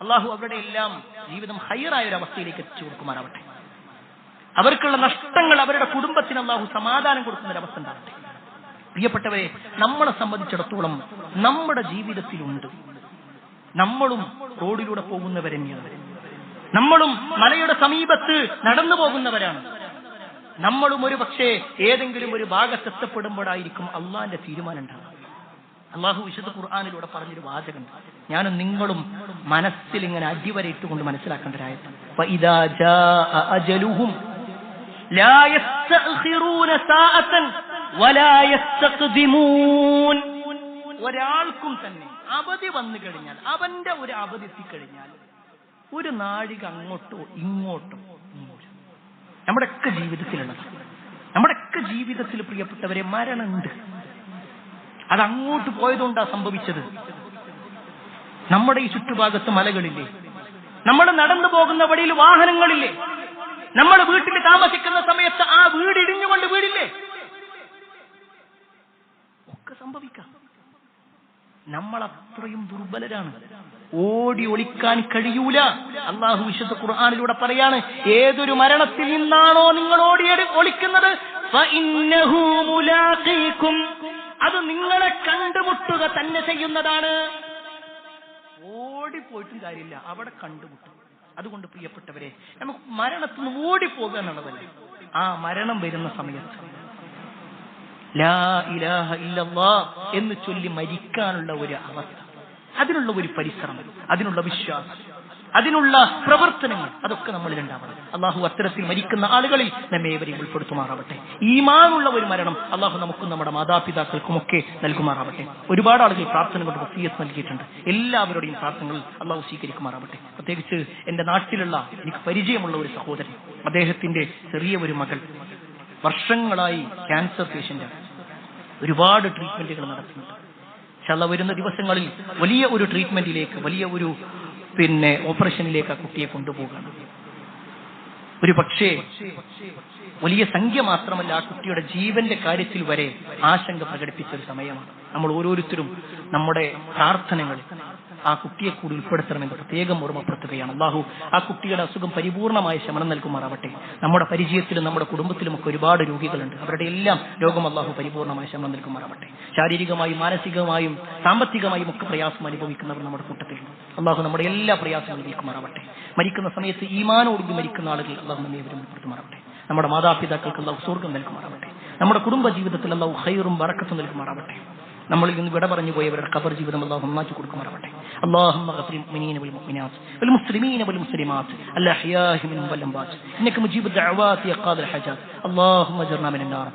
Speaker 2: അള്ളാഹു അവരുടെ എല്ലാം ജീവിതം ഹൈറായ ഒരു അവസ്ഥയിലേക്ക് എത്തിച്ചു കൊടുക്കുമാറാവട്ടെ. അവർക്കുള്ള നഷ്ടങ്ങൾ അവരുടെ കുടുംബത്തിന് അള്ളാഹു സമാധാനം കൊടുക്കുന്ന ഒരു അവസ്ഥ ഉണ്ടാവട്ടെ. പ്രിയപ്പെട്ടവരെ, നമ്മളെ സംബന്ധിച്ചിടത്തോളം നമ്മുടെ ജീവിതത്തിലുണ്ട്. നമ്മളും റോഡിലൂടെ പോകുന്നവരെന്നെയാണ്. നമ്മളും മലയുടെ സമീപത്ത് നടന്നു പോകുന്നവരാണ്. നമ്മളും ഒരു പക്ഷേ ഏതെങ്കിലും ഒരു ഭാഗത്തെത്തപ്പെടുമ്പോഴായിരിക്കും അള്ളാന്റെ തീരുമാനം ഉണ്ടാകുക. അള്ളാഹു വിശുദ്ധ ഖുർആനിലൂടെ പറഞ്ഞൊരു വാചകം ഞാനും നിങ്ങളും മനസ്സിൽ ഇങ്ങനെ അടിവരയിട്ടുകൊണ്ട് മനസ്സിലാക്കേണ്ട ഒരായത്ത്, ഫഇദാ ജാഅ അജലുഹും ലാ യസ്തഖിറൂന സാഅതൻ വലാ യസ്തഖ്ദിമൂൻ. ഒരാൾക്കും തന്നെ അവധി വന്നു കഴിഞ്ഞാൽ, അവന്റെ ഒരു അവധി എത്തിക്കഴിഞ്ഞാൽ ഒരു നാഴിക അങ്ങോട്ടോ ഇങ്ങോട്ടോ നമ്മുടെയൊക്കെ ജീവിതത്തിലുള്ളത്. നമ്മുടെയൊക്കെ ജീവിതത്തിൽ പ്രിയപ്പെട്ടവരെ മരണമുണ്ട്. അതങ്ങോട്ട് പോയതുകൊണ്ടാ സംഭവിച്ചത്. നമ്മുടെ ഈ ചുറ്റുഭാഗത്ത് മലകളില്ലേ, നമ്മൾ നടന്നു പോകുന്ന വഴിയിൽ വാഹനങ്ങളില്ലേ, നമ്മൾ വീട്ടിൽ താമസിക്കുന്ന സമയത്ത് ആ വീട് ഇടിഞ്ഞുകൊണ്ട് വീടില്ലേ, ഒക്കെ സംഭവിക്കാം. നമ്മൾ അത്രയും ദുർബലരാണ്, ഓടി ഒളിക്കാൻ കഴിയൂല. അള്ളാഹു വിശുദ്ധ ഖുർആനിലൂടെ പറയാണ്, ഏതൊരു മരണത്തിൽ നിന്നാണോ നിങ്ങൾ ഓടി ഒളിക്കുന്നത്, ഫഇന്നഹു മുലാഖീകും, അത് നിങ്ങളെ കണ്ടുമുട്ടുക തന്നെ ചെയ്യുന്നതാണ്. ഓടിപ്പോയിട്ടും കാര്യമില്ല, അവിടെ കണ്ടുമുട്ടും. അതുകൊണ്ട് പ്രിയപ്പെട്ടവരെ, നമുക്ക് മരണത്തിൽ നിന്ന് ഓടിപ്പോകുക എന്നുള്ളതല്ലേ, ആ മരണം വരുന്ന സമയത്ത് ലാ ഇലാഹ ഇല്ലല്ലാഹ് എന്ന് ചൊല്ലി മരിക്കാനുള്ള ഒരു അവസ്ഥ, അതിനുള്ള ഒരു പരിശ്രമം, അതിനുള്ള വിശ്വാസം, അതിനുള്ള പ്രവർത്തനങ്ങൾ, അതൊക്കെ നമ്മളിലുണ്ടാവണം. അള്ളാഹു അത്തരത്തിൽ മരിക്കുന്ന ആളുകളിൽ നമ്മേവരെയും ഉൾപ്പെടുത്തുമാറാവട്ടെ. ഈമാനുള്ള ഒരു മരണം അള്ളാഹു നമുക്കും നമ്മുടെ മാതാപിതാക്കൾക്കുമൊക്കെ നൽകുമാറാവട്ടെ. ഒരുപാട് ആളുകൾ പ്രാർത്ഥന കൊണ്ട് വസിയത്ത് നൽകിയിട്ടുണ്ട്. എല്ലാവരുടെയും പ്രാർത്ഥനകൾ അള്ളാഹു സ്വീകരിക്കുമാറാവട്ടെ. പ്രത്യേകിച്ച് എന്റെ നാട്ടിലുള്ള എനിക്ക് പരിചയമുള്ള ഒരു സഹോദരൻ, അദ്ദേഹത്തിന്റെ ചെറിയ ഒരു മകൾ വർഷങ്ങളായി ക്യാൻസർ പേഷ്യന്റാണ്. ഒരുപാട് ട്രീറ്റ്മെന്റുകൾ നടത്തുന്നുണ്ട്. ഇൻഷാല്ലാ വരുന്ന ദിവസങ്ങളിൽ വലിയ ഒരു ട്രീറ്റ്മെന്റിലേക്ക്, വലിയ ഒരു ഓപ്പറേഷനിലേക്ക് ആ കുട്ടിയെ കൊണ്ടുപോകണം. ഒരു പക്ഷേ വലിയ സംഖ്യ മാത്രമല്ല, ആ കുട്ടിയുടെ ജീവന്റെ കാര്യത്തിൽ വരെ ആശങ്ക പ്രകടിപ്പിച്ച ഒരു സമയമാണ്. നമ്മൾ ഓരോരുത്തരും നമ്മുടെ പ്രാർത്ഥനകളിൽ ആ കുട്ടിയെ കൂടി ഉൾപ്പെടുത്തണമെന്ന് പ്രത്യേകം ഓർമ്മപ്പെടുത്തുകയാണ്. അല്ലാഹു ആ കുട്ടിയുടെ അസുഖം പരിപൂർണമായ ശമനം നൽകുമാറാവട്ടെ. നമ്മുടെ പരിചയത്തിലും നമ്മുടെ കുടുംബത്തിലുമൊക്കെ ഒരുപാട് രോഗികളുണ്ട്. അവരുടെ എല്ലാം രോഗം അല്ലാഹു പരിപൂർണമായ ശമനം നൽകുമാറാവട്ടെ. ശാരീരികമായും മാനസികമായും സാമ്പത്തികമായും ഒക്കെ പ്രയാസം അനുഭവിക്കുന്നവർ നമ്മുടെ കൂട്ടത്തിലുണ്ട്. അല്ലാഹു നമ്മുടെ എല്ലാ പ്രയാസങ്ങളും നീക്കുമാറാവട്ടെ. മരിക്കുന്ന സമയത്ത് ഈമാനോടുകൂടി മരിക്കുന്ന ആളുകൾ അല്ലാഹു നമ്മെ ഉൾപ്പെടുത്തുമാറാവട്ടെ. നമ്മുടെ മാതാപിതാക്കൾക്ക് അല്ലാഹു സ്വർഗ്ഗം നൽകുമാറാവട്ടെ. നമ്മുടെ കുടുംബ ജീവിതത്തിൽ അല്ലാഹു ഖൈറും ബറക്കത്തും നൽകുമാറാവട്ടെ. നമ്മളിൽ നിന്ന് വിട പറഞ്ഞു പോയവരുടെ ഖബർ ജീവിതം അല്ലാഹു നന്നാക്കി കൊടുക്കുമാറാവട്ടെ. اللهم اغفر للمؤمنين والمؤمنات والمسلمين والمسلمات الأحياء منهم والأموات إنك مجيب الدعوات يا قاضي الحاجات. اللهم اجرنا من النار.